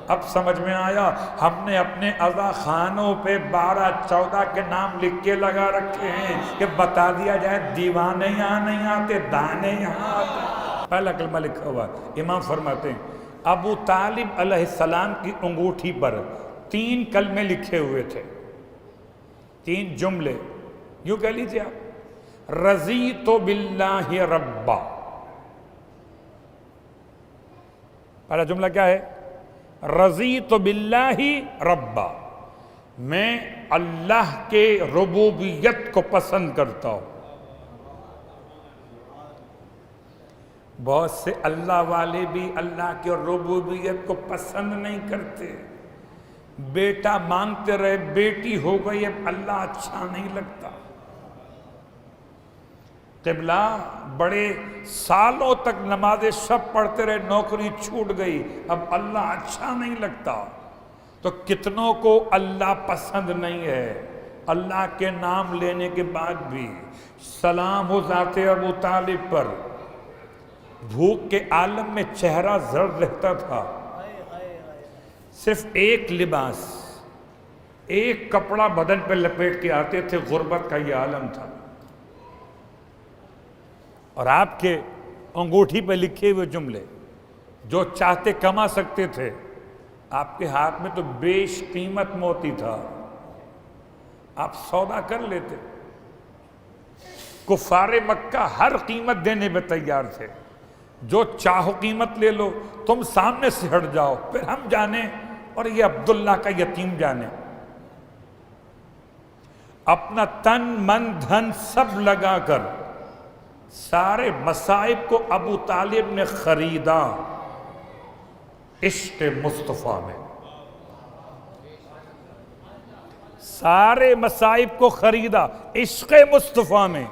A: اب سمجھ میں آیا، ہم نے اپنے عزا خانوں پہ 12-14 کے نام لکھ کے لگا رکھے ہیں کہ بتا دیا جائے دیوانے یہاں نہیں آتے، دانے یہاں آتے۔ پہلا کلمہ لکھا ہوا، امام فرماتے ہیں ابو طالب علیہ السلام کی انگوٹھی پر 3 کلمے لکھے ہوئے تھے، 3 جملے، یوں کہہ لیجیے آپ، رضیت باللہ ربا۔ پہلا جملہ کیا ہے؟ رضیت باللہ ربا، میں اللہ کے ربوبیت کو پسند کرتا ہوں۔ بہت سے اللہ والے بھی اللہ کی ربوبیت کو پسند نہیں کرتے، بیٹا مانگتے رہے، بیٹی ہو گئی، اب اللہ اچھا نہیں لگتا۔ قبلہ بڑے سالوں تک نماز شب پڑھتے رہے، نوکری چھوٹ گئی، اب اللہ اچھا نہیں لگتا۔ تو کتنوں کو اللہ پسند نہیں ہے، اللہ کے نام لینے کے بعد بھی سلام ہو ذات ابو طالب پر، بھوک کے عالم میں چہرہ زرد رہتا تھا، صرف ایک لباس، ایک کپڑا بدن پہ لپیٹ کے آتے تھے، غربت کا یہ عالم تھا۔ اور آپ کے انگوٹھی پہ لکھے ہوئے جملے، جو چاہتے کما سکتے تھے، آپ کے ہاتھ میں تو بیش قیمت موتی تھا، آپ سودا کر لیتے۔ کفار مکہ ہر قیمت دینے پہ تیار تھے، جو چاہو قیمت لے لو، تم سامنے سے ہٹ جاؤ، پھر ہم جانیں اور یہ عبداللہ کا یتیم جانے۔ اپنا تن من دھن سب لگا کر سارے مصائب کو ابو طالب نے خریدا عشق مصطفیٰ میں، سارے مصائب کو خریدا عشق مصطفیٰ میں،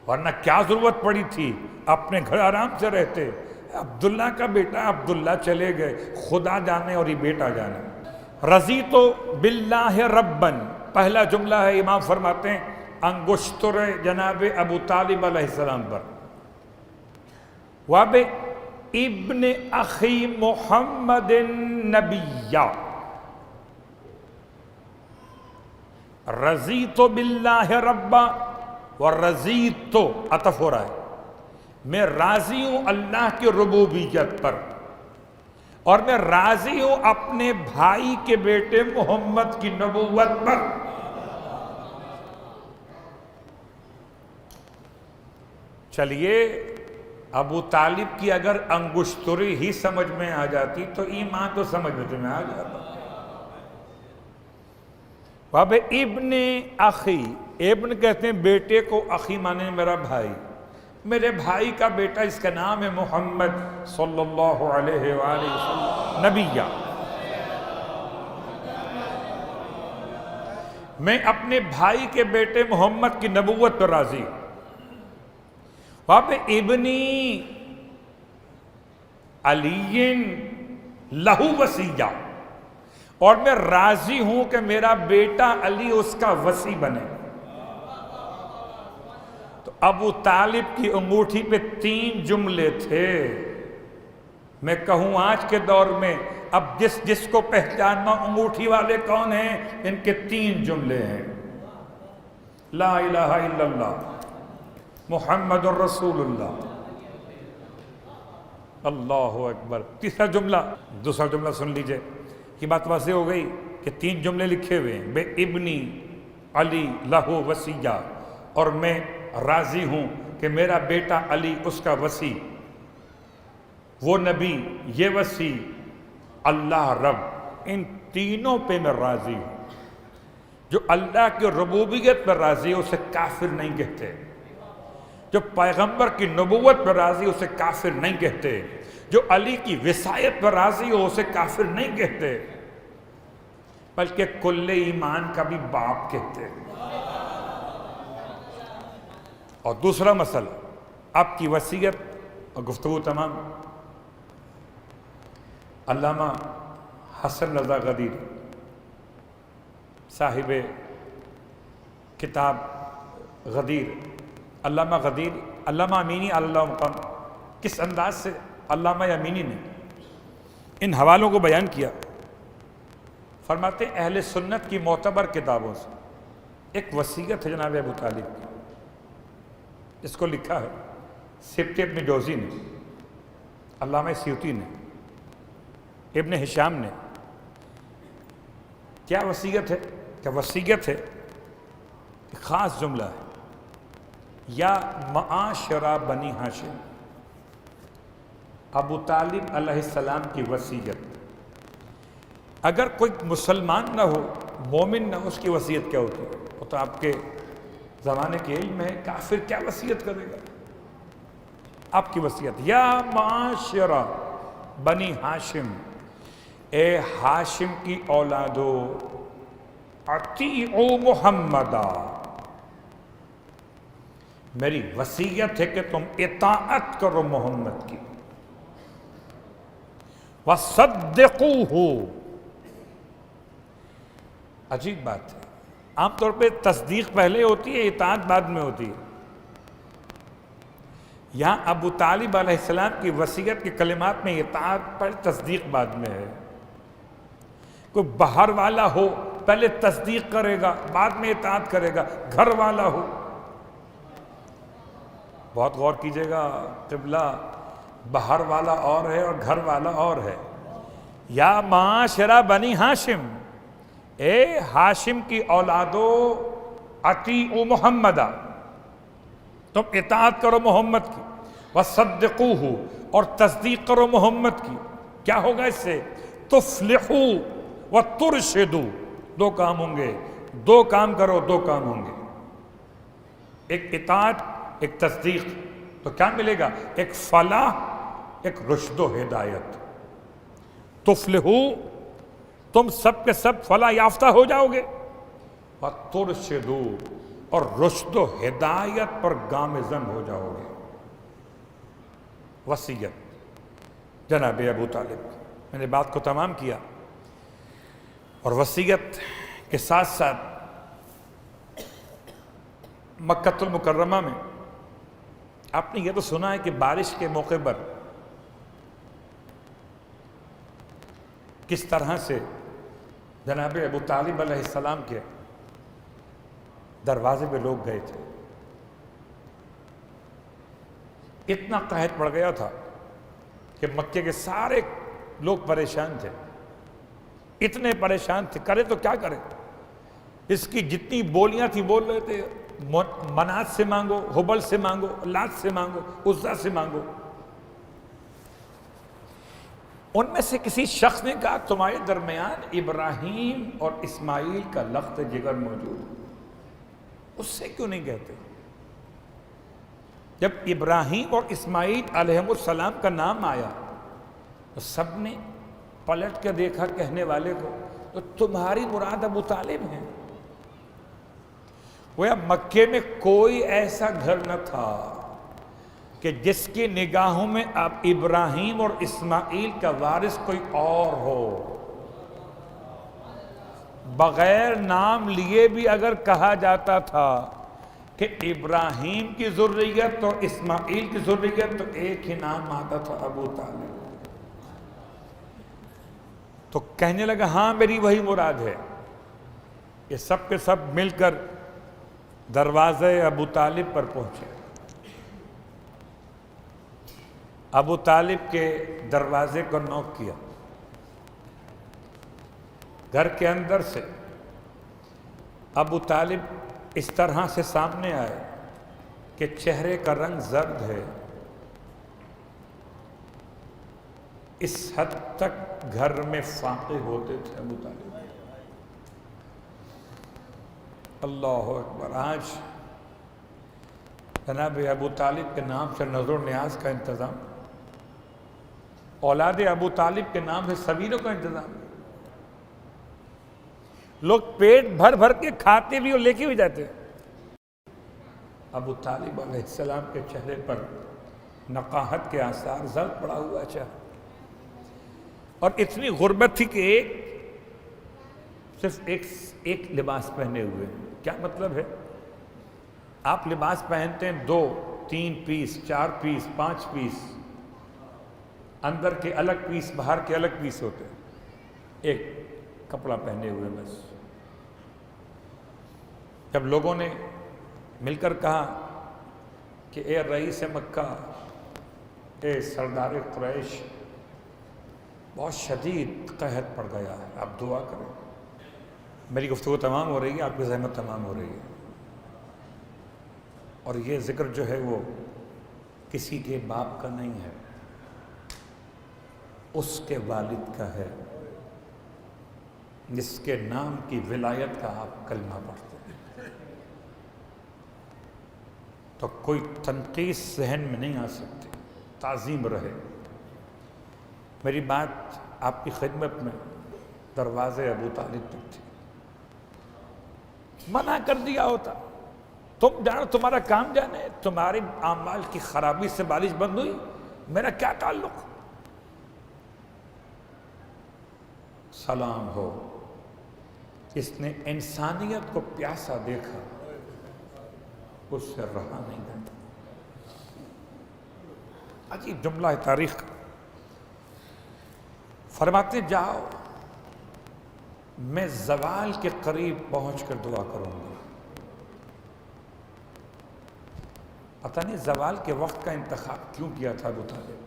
A: ورنہ کیا ضرورت پڑی تھی، اپنے گھر آرام سے رہتے۔ عبداللہ کا بیٹا، عبداللہ چلے گئے، خدا جانے اور یہ بیٹا جانے۔ رضیت باللہ ربن، پہلا جملہ ہے، امام فرماتے ہیں انگشتر جناب ابو طالب علیہ السلام پر، وَبِ ابن اخی محمد نبیہ، رضیت باللہ ربا ورضیت، عطف ہو رہا ہے، میں راضی ہوں اللہ کی ربوبیت پر، اور میں راضی ہوں اپنے بھائی کے بیٹے محمد کی نبوت پر۔ چلیے ابو طالب کی اگر انگشتری ہی سمجھ میں آ جاتی تو ایمان تو سمجھ میں آ جاتا۔ وَبِ ابن اخی، ابن کہتے ہیں بیٹے کو، اخی مانے میرا بھائی، میرے بھائی کا بیٹا، اس کا نام ہے محمد صلی اللہ علیہ وآلہ وسلم نبیہ۔ میں اپنے بھائی کے بیٹے محمد کی نبوت پر راضی ہوں. وہاں پہ ابنی علی لہو وصیہ، اور میں راضی ہوں کہ میرا بیٹا علی اس کا وصی بنے. تو ابو طالب کی انگوٹھی پہ 3 جملے تھے. میں کہوں آج کے دور میں اب جس کو پہچاننا انگوٹھی والے کون ہیں، ان کے 3 جملے ہیں: لا الہ الا اللہ محمد الرسول اللہ. اللہ اکبر. تیسرا جملہ، دوسرا جملہ سن لیجئے. یہ بات واضح ہو گئی کہ 3 جملے لکھے ہوئے ہیں: بے ابنی علی لہو وصیہ، اور میں راضی ہوں کہ میرا بیٹا علی اس کا وصی، وہ نبی، یہ وصی، اللہ رب. ان تینوں پہ میں راضی ہوں. جو اللہ کی ربوبیت پر راضی ہے اسے کافر نہیں کہتے. جو پیغمبر کی نبوت پر راضی ہے اسے کافر نہیں کہتے. جو علی کی وصایت پر راضی ہو اسے کافر نہیں کہتے، بلکہ کل ایمان کا بھی باپ کہتے. اور دوسرا مسئلہ، آپ کی وصیت اور گفتگو تمام. علامہ حسن رضا غدیر صاحب کتاب غدیر، علامہ غدیر، علامہ امینی اللہ مقام، کس انداز سے علامہ امینی نے ان حوالوں کو بیان کیا. فرماتے ہیں اہل سنت کی معتبر کتابوں سے ایک وصیت ہے جناب ابو طالب کی. اس کو لکھا ہے سبط ابن جوزی نے، علامہ سیوطی نے، ابن ہشام نے. کیا وصیت ہے؟ کیا وصیت ہے؟ ایک خاص جملہ ہے: یا معاشرہ بنی ہاشم. ابو طالب علیہ السلام کی وصیت. اگر کوئی مسلمان نہ ہو، مومن نہ ہو، اس کی وصیت کیا ہوتی ہے؟ وہ تو آپ کے زمانے کے علم میں ہے. کافر کیا وصیت کرے گا؟ آپ کی وصیت: یا معاشرہ بنی ہاشم، اے ہاشم کی اولادو، اطیعوا محمدا، میری وصیت ہے کہ تم اطاعت کرو محمد کی. وصدقوہ. عجیب بات ہے، عام طور پہ تصدیق پہلے ہوتی ہے، اطاعت بعد میں ہوتی ہے. یہاں ابو طالب علیہ السلام کی وصیت کے کلمات میں اطاعت پر تصدیق بعد میں ہے. کوئی باہر والا ہو پہلے تصدیق کرے گا بعد میں اطاعت کرے گا. گھر والا ہو، بہت غور کیجئے گا قبلہ، باہر والا اور ہے اور گھر والا اور ہے. یا معاشرہ بنی ہاشم، اے ہاشم کی اولادو، اطیعوا محمدا، تم اطاعت کرو محمد کی. وصدقوہ، اور تصدیق کرو محمد کی. کیا ہوگا اس سے؟ تفلحوا وترشدوا. 2 کام ہوں گے. 2 کام کرو، 2 کام ہوں گے. ایک اطاعت، ایک تصدیق، تو کیا ملے گا؟ ایک فلاح، ایک رشد و ہدایت. تفلحوا، تم سب کے سب فلاح یافتہ ہو جاؤ گے. وترشدوا، اور رشد و ہدایت پر گامزن ہو جاؤ گے. وصیت جناب ابو طالب. میں نے بات کو تمام کیا، اور وصیت کے ساتھ ساتھ مکہ المکرمہ میں آپ نے یہ تو سنا ہے کہ بارش کے موقع پر کس طرح سے جناب ابو طالب علیہ السلام کے دروازے پہ لوگ گئے تھے. اتنا قحط پڑ گیا تھا کہ مکے کے سارے لوگ پریشان تھے. اتنے پریشان تھے، کرے تو کیا کرے. اس کی جتنی بولیاں تھی بول رہے تھے، منات سے مانگو، حبل سے مانگو، لات سے مانگو، عزا سے مانگو. ان میں سے کسی شخص نے کہا تمہارے درمیان ابراہیم اور اسماعیل کا لخت جگر موجود ہے، اس سے کیوں نہیں کہتے؟ جب ابراہیم اور اسماعیل علیہ السلام کا نام آیا تو سب نے پلٹ کے دیکھا کہنے والے کو، تو تمہاری مراد ابو طالب ہیں. وہ مکے میں کوئی ایسا گھر نہ تھا کہ جس کی نگاہوں میں اب ابراہیم اور اسماعیل کا وارث کوئی اور ہو. بغیر نام لیے بھی اگر کہا جاتا تھا کہ ابراہیم کی ذریت اور اسماعیل کی ذریت تو ایک ہی نام آتا تھا ابو طالب. تو کہنے لگا ہاں میری وہی مراد ہے. یہ سب کے سب مل کر دروازے ابو طالب پر پہنچے. ابو طالب کے دروازے کو نوک کیا. گھر کے اندر سے ابو طالب اس طرح سے سامنے آئے کہ چہرے کا رنگ زرد ہے. اس حد تک گھر میں فاقے ہوتے تھے ابو طالب. اللہ اکبر. آج جناب ابو طالب کے نام سے نظر و نیاز کا انتظام, اولاد ابو طالب کے نام سے سویروں کا انتظام. لوگ پیٹ بھر بھر کے کھاتے بھی اور لے کے بھی جاتے. ابو طالب علیہ السلام کے چہرے پر نقاہت کے آثار زرد پڑا ہوا چہرہ, اور اتنی غربت تھی کہ صرف ایک لباس پہنے ہوئے. کیا مطلب ہے؟ آپ لباس پہنتے ہیں 2 3 پیس 4 پیس 5 پیس, اندر کے الگ پیس باہر کے الگ پیس ہوتے ہیں. ایک کپڑا پہنے ہوئے بس. جب لوگوں نے مل کر کہا کہ اے رئیس مکہ, اے سردار قریش, بہت شدید قحط پڑ گیا ہے, آپ دعا کریں. میری گفتگو تمام ہو رہی ہے, آپ کی زحمت تمام ہو رہی ہے. اور یہ ذکر جو ہے وہ کسی کے باپ کا نہیں ہے, اس کے والد کا ہے جس کے نام کی ولایت کا آپ کلمہ پڑھتے ہیں. تو کوئی تنقیص ذہن میں نہیں آ سکتی, تعظیم رہے. میری بات آپ کی خدمت میں دروازے ابو طالب تک تھی. منع کر دیا ہوتا, تم جانو, تمہارا کام جانے, تمہارے اعمال کی خرابی سے بارش بند ہوئی, میرا کیا تعلق. سلام ہو اس نے انسانیت کو پیاسا دیکھا, اس سے رہا نہیں جاتا. عجیب جملہ ہے تاریخ کا. فرماتے جاؤ میں زوال کے قریب پہنچ کر دعا کروں گا. پتہ نہیں زوال کے وقت کا انتخاب کیوں کیا تھا ابو طالب.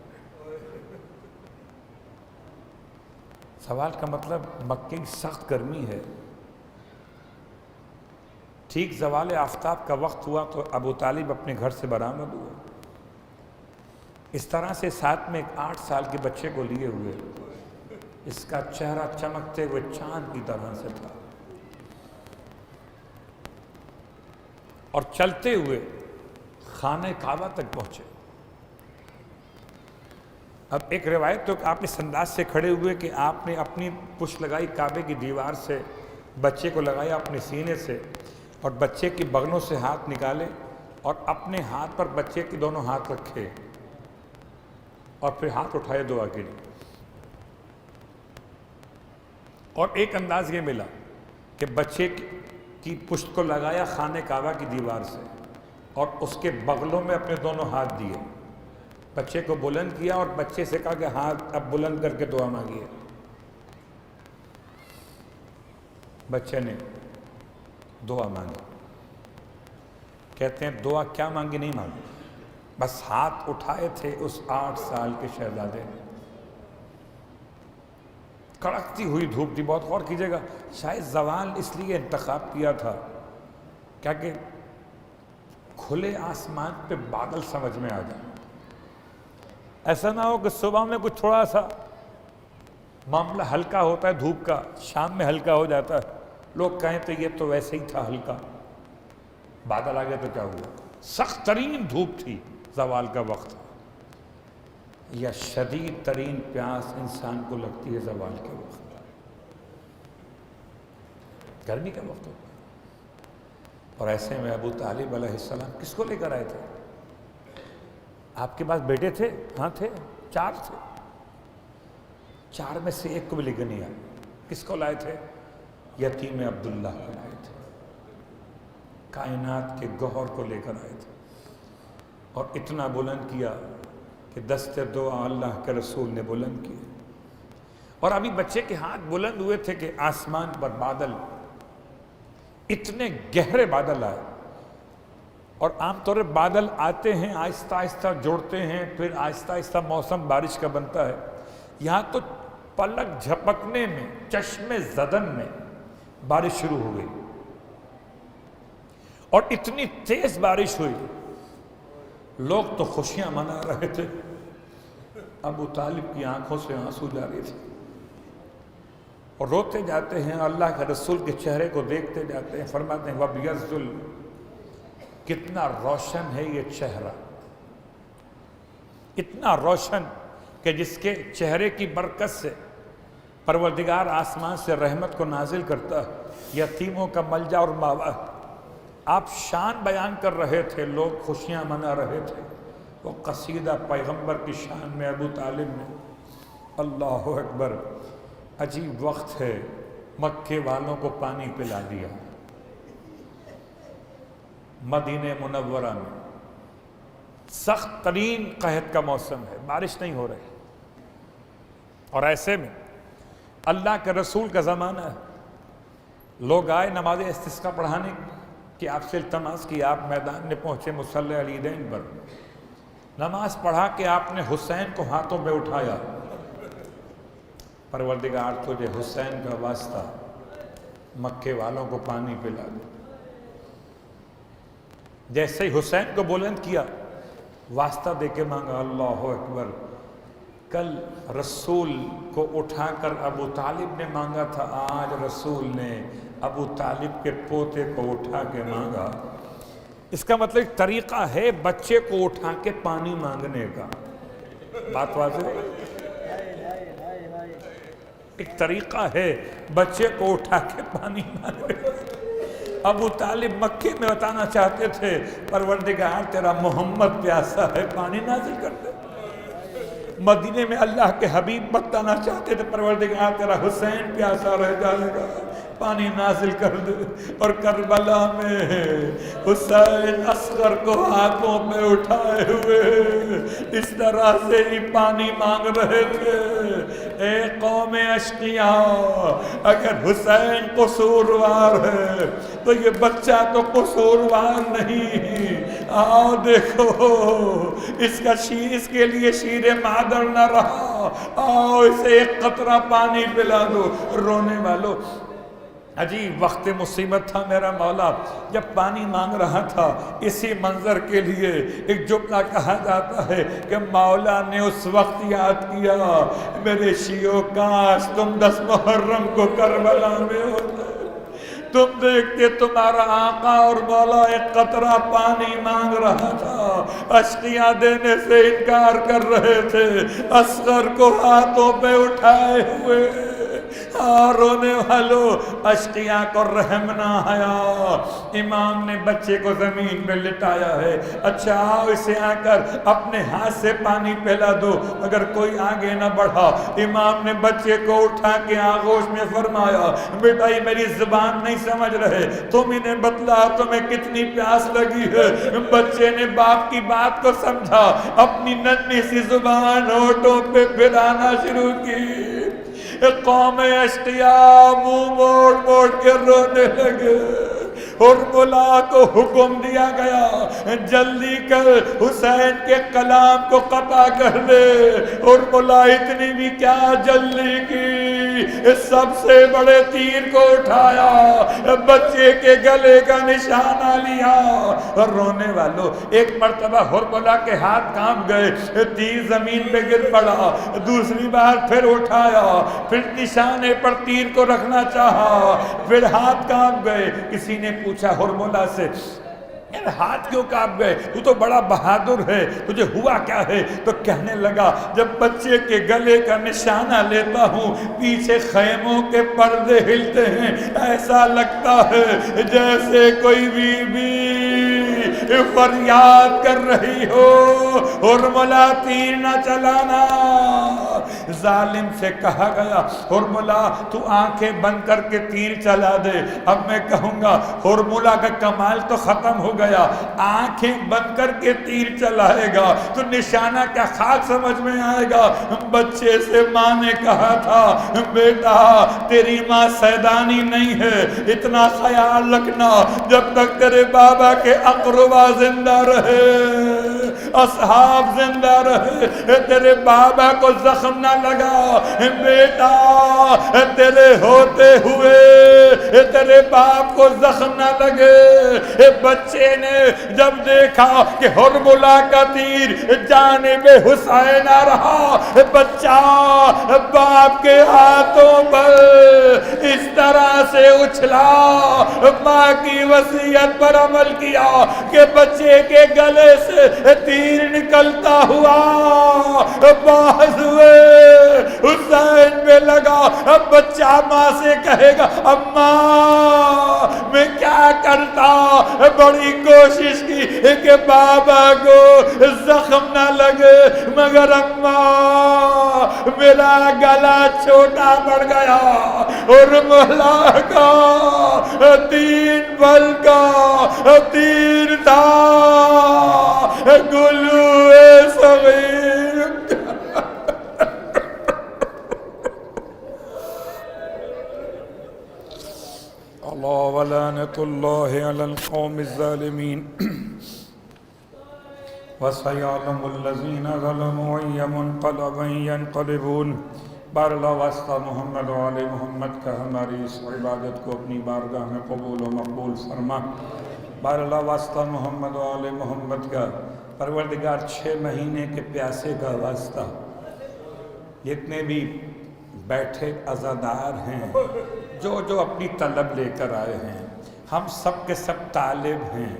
A: زوال کا مطلب مکے کی سخت گرمی ہے. ٹھیک زوال آفتاب کا وقت ہوا تو ابو طالب اپنے گھر سے برآمد ہوئے. اس طرح سے ساتھ میں ایک 8 سال کے بچے کو لیے ہوئے. اس کا چہرہ چمکتے ہوئے چاند کی طرح سے تھا, اور چلتے ہوئے خانہ کعبہ تک پہنچے. اب ایک روایت تو آپ اس انداز سے کھڑے ہوئے کہ آپ نے اپنی پشت لگائی کعبے کی دیوار سے, بچے کو لگایا اپنے سینے سے, اور بچے کی بغلوں سے ہاتھ نکالے اور اپنے ہاتھ پر بچے کے دونوں ہاتھ رکھے, اور پھر ہاتھ اٹھائے دعا کے لیے. اور ایک انداز یہ ملا کہ بچے کی پشت کو لگایا خانہ کعبہ کی دیوار سے, اور اس کے بغلوں میں اپنے دونوں ہاتھ دیے, بچے کو بلند کیا اور بچے سے کہا کہ ہاتھ اب بلند کر کے دعا مانگیے. بچے نے دعا مانگی. کہتے ہیں دعا کیا مانگی, نہیں مانگی, بس ہاتھ اٹھائے تھے اس 8 سال کے شہزادے نے. کڑکتی ہوئی دھوپ تھی. بہت غور کیجئے گا, شاید زوال اس لیے انتخاب کیا تھا کیا کہ کھلے آسمان پہ بادل سمجھ میں آ جائے. ایسا نہ ہو کہ صبح میں کچھ تھوڑا سا معاملہ ہلکا ہوتا ہے دھوپ کا, شام میں ہلکا ہو جاتا ہے, لوگ کہیں تو یہ تو ویسے ہی تھا ہلکا, بادل آ گیا تو کیا ہوا. سخت ترین دھوپ تھی, زوال کا وقت, یا شدید ترین پیاس انسان کو لگتی ہے زوال کے وقت, گرمی کا وقت ہوتا ہے. اور ایسے میں ابو طالب علیہ السلام کس کو لے کر آئے تھے؟ آپ کے پاس بیٹے تھے؟ ہاں تھے، 4 تھے، 4 میں سے ایک کو بھی لے کر نہیں آئے۔ کس کو لائے تھے؟ یتیم عبداللہ کو لائے تھے، کائنات کے گوہر کو لے کر آئے تھے، اور اتنا بلند کیا کہ دست دعا اللہ کے رسول نے بلند کیا، اور ابھی بچے کے ہاتھ بلند ہوئے تھے کہ آسمان پر بادل، اتنے گہرے بادل آئے۔ اور عام طور پر بادل آتے ہیں، آہستہ آہستہ جوڑتے ہیں، پھر آہستہ آہستہ موسم بارش کا بنتا ہے۔ یہاں تو پلک جھپکنے میں، چشم زدن میں بارش شروع ہو گئی، اور اتنی تیز بارش ہوئی، لوگ تو خوشیاں منا رہے تھے، ابو طالب کی آنکھوں سے آنسو جاری تھے، اور روتے جاتے ہیں، اللہ کے رسول کے چہرے کو دیکھتے جاتے ہیں، فرماتے ہیں وَبْيَضُّ، کتنا روشن ہے یہ چہرہ، اتنا روشن کہ جس کے چہرے کی برکت سے پروردگار آسمان سے رحمت کو نازل کرتا ہے، یتیموں کا ملجا اور ماوا۔ آپ شان بیان کر رہے تھے، لوگ خوشیاں منا رہے تھے، وہ قصیدہ پیغمبر کی شان میں ابو طالب نے، اللہ اکبر، عجیب وقت ہے، مکے والوں کو پانی پلا دیا۔ مدینہ منورہ میں سخت ترین قحط کا موسم ہے، بارش نہیں ہو رہی، اور ایسے میں اللہ کے رسول کا زمانہ ہے، لوگ آئے نماز استسقاء پڑھانے کہ آپ سے التماس کی، آپ میدان میں پہنچے مصلی العیدین پر، نماز پڑھا کہ آپ نے حسین کو ہاتھوں پہ اٹھایا، پروردگار تجھے حسین کا واسطہ، مکے والوں کو پانی پلا دے۔ جیسے ہی حسین کو بلند کیا، واسطہ دے کے مانگا، اللہ اکبر، کل رسول کو اٹھا کر ابو طالب نے مانگا تھا، آج رسول نے ابو طالب کے پوتے کو اٹھا کے مانگا۔ اس کا مطلب ایک طریقہ ہے بچے کو اٹھا کے پانی مانگنے کا، بات واضح ہے، ایک طریقہ ہے بچے کو اٹھا کے پانی مانگنے کا۔ ابو طالب مکے میں بتانا چاہتے تھے، پروردگار تیرا محمد پیاسا ہے، پانی نازل کر دے۔ مدینے میں اللہ کے حبیب بتانا چاہتے تھے، پروردگار تیرا حسین پیاسا رہ جائے گا، پانی نازل کر دے۔ اور کربلا میں حسین اصغر کو ہاتھوں میں اٹھائے ہوئے اس طرح سے ہی پانی مانگ رہے تھے۔ اے قوم اشقیاء، اگر حسین قصوروار ہے تو یہ بچہ تو قصوروار نہیں، آؤ دیکھو اس کے لیے شیر مادر نہ رہا، آؤ اسے ایک قطرہ پانی پلا دو۔ رونے والوں، عجیب وقت مصیبت تھا میرا مولا جب پانی مانگ رہا تھا۔ اسی منظر کے لیے ایک جملہ کہا جاتا ہے کہ مولا نے اس وقت یاد کیا، میرے شیعو کاش تم 10 محرم کو کربلا میں ہوتے، تم دیکھتے تمہارا آقا اور مولا ایک قطرہ پانی مانگ رہا تھا، اشقیاں دینے سے انکار کر رہے تھے، اصغر کو ہاتھوں پہ اٹھائے ہوئے۔ رونے والوں، اشقیاء کو رحم نہ آیا، امام نے بچے کو زمین پہ لٹایا ہے، اچھا آؤ اسے آ کر اپنے ہاتھ سے پانی پلا دو، مگر کوئی آگے نہ بڑھا۔ امام نے بچے کو اٹھا کے آغوش میں فرمایا، بیٹا یہ میری زبان نہیں سمجھ رہے، تم انہیں بتلا تمہیں کتنی پیاس لگی ہے۔ بچے نے باپ کی بات کو سمجھا، اپنی ننھی سی زبان ہونٹوں پہ پھرانا شروع کی۔ قوم اشقیاء منہ موڑ موڑ کے رونے لگے۔ حرملا کو حکم دیا گیا، جلدی کر حسین کے کلام کو قطع کر دے۔ حرملا اتنی بھی کیا جلدی کی، سب سے بڑے تیر کو اٹھایا، بچے کے گلے کا نشانہ لیا۔ رونے والوں، ایک مرتبہ حرملا کے ہاتھ کانپ گئے، تیر زمین پہ گر پڑا، دوسری بار پھر اٹھایا، پھر نشانے پر تیر کو رکھنا چاہا، پھر ہاتھ کانپ گئے۔ کسی نے پوچھا حرملا سے، ان ہاتھ کیوں کانپ گئے؟ تو تو بڑا بہادر ہے، تجھے ہوا کیا ہے؟ تو کہنے لگا جب بچے کے گلے کا نشانہ لیتا ہوں پیچھے خیموں کے پردے ہلتے ہیں، ایسا لگتا ہے جیسے کوئی بیوی فریاد کر رہی ہو، حرملہ تیر نہ چلانا۔ ظالم سے کہا گیا حرملہ تو آنکھیں بند کر کے تیر چلا دے۔ اب میں کہوں گا حرملہ کا کمال تو ختم ہو گیا، آنکھیں بند کر کے تیر چلائے گا تو نشانہ کیا خاک سمجھ میں آئے گا؟ بچے سے ماں نے کہا تھا بیٹا تیری ماں سیدانی نہیں ہے، اتنا خیال رکھنا جب تک تیرے بابا کے اقربا زندہ رہے، اصحاب زندہ رہے، تیرے بابا کو زخم نہ لگا۔ بیٹا تیرے ہوتے ہوئے تیرے باپ کو زخم نہ لگے۔ بچے نے جب دیکھا کہ حرملہ کا تیر جانب حسین آ رہا، بچہ باپ کے ہاتھوں پر اس طرح سے اچھلا، ماں کی وصیت پر عمل کیا کہ بچے کے گلے سے تیر نکلتا ہوا بازوئے حسین میں لگا۔ اب بچہ ماں سے کہے گا اماں میں کیا کرتا، بڑی کوشش کی کہ بابا کو زخم نہ لگے، مگر اماں میرا گلا چھوٹا پڑ گیا اور مولا کا 3 بل کا تیر تھا، گلوئے صغیر۔ اللہ ولعنت اللہ علی القوم الظالمین وَسَيَعْلَمُ الَّذِينَ ظَلَمُوا أَيَّ مُنْقَلَبٍ يَنْقَلِبُونَ۔ بار اللہ واسطہ محمد و آل محمد کا ہماری اس عبادت کو اپنی بارگاہ میں قبول و مقبول فرما۔ بار اللہ واسطہ محمد و آل محمد کا پروردگار 6 مہینے کے پیاسے کا واسطہ، جتنے بھی بیٹھے عزادار ہیں جو اپنی طلب لے کر آئے ہیں، ہم سب کے سب طالب ہیں۔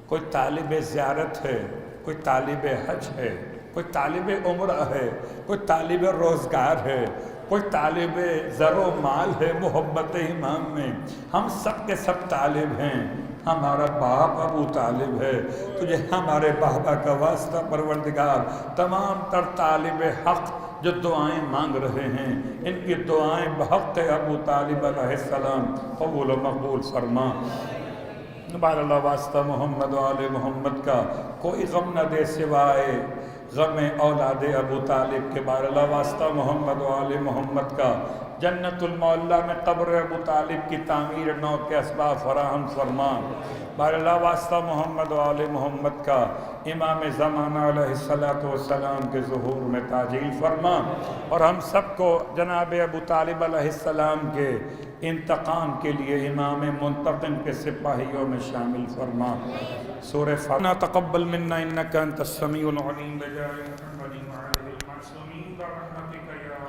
A: کوئی طالب زیارت ہے، کوئی طالب حج ہے، کوئی طالب عمرہ ہے، کوئی طالب روزگار ہے، کوئی طالب زر و مال ہے محبت امام میں۔ ہم سب کے سب طالب ہیں۔ ہمارا باپ ابو طالب ہے، تجھے ہمارے بابا کا واسطہ پروردگار تمام تر طالب حق جو دعائیں مانگ رہے ہیں، ان کی دعائیں بحق ابو طالب علیہ السلام قبول و مقبول فرما۔ بار اللہ واسطہ محمد و آل محمد کا کوئی غم نہ دے سوائے غم اولاد ابو طالب کے۔ بار اللہ واسطہ محمد و آل محمد کا جنت المعلیٰ میں قبر ابو طالب کی تعمیر نو کے اسباب فراہم فرما۔ بار اللہ واسطہ محمد و آل محمد کا امام زمانہ علیہ السلام کے ظہور میں تعجیل فرما، اور ہم سب کو جناب ابو طالب علیہ السلام کے انتقام کے لیے امام منتقم کے سپاہیوں میں شامل فرما۔ سورہ فاتحہ تقبل منا انک انت السمیع العلیم بجاہ محمد وعلہ المعصومین برحمتک یا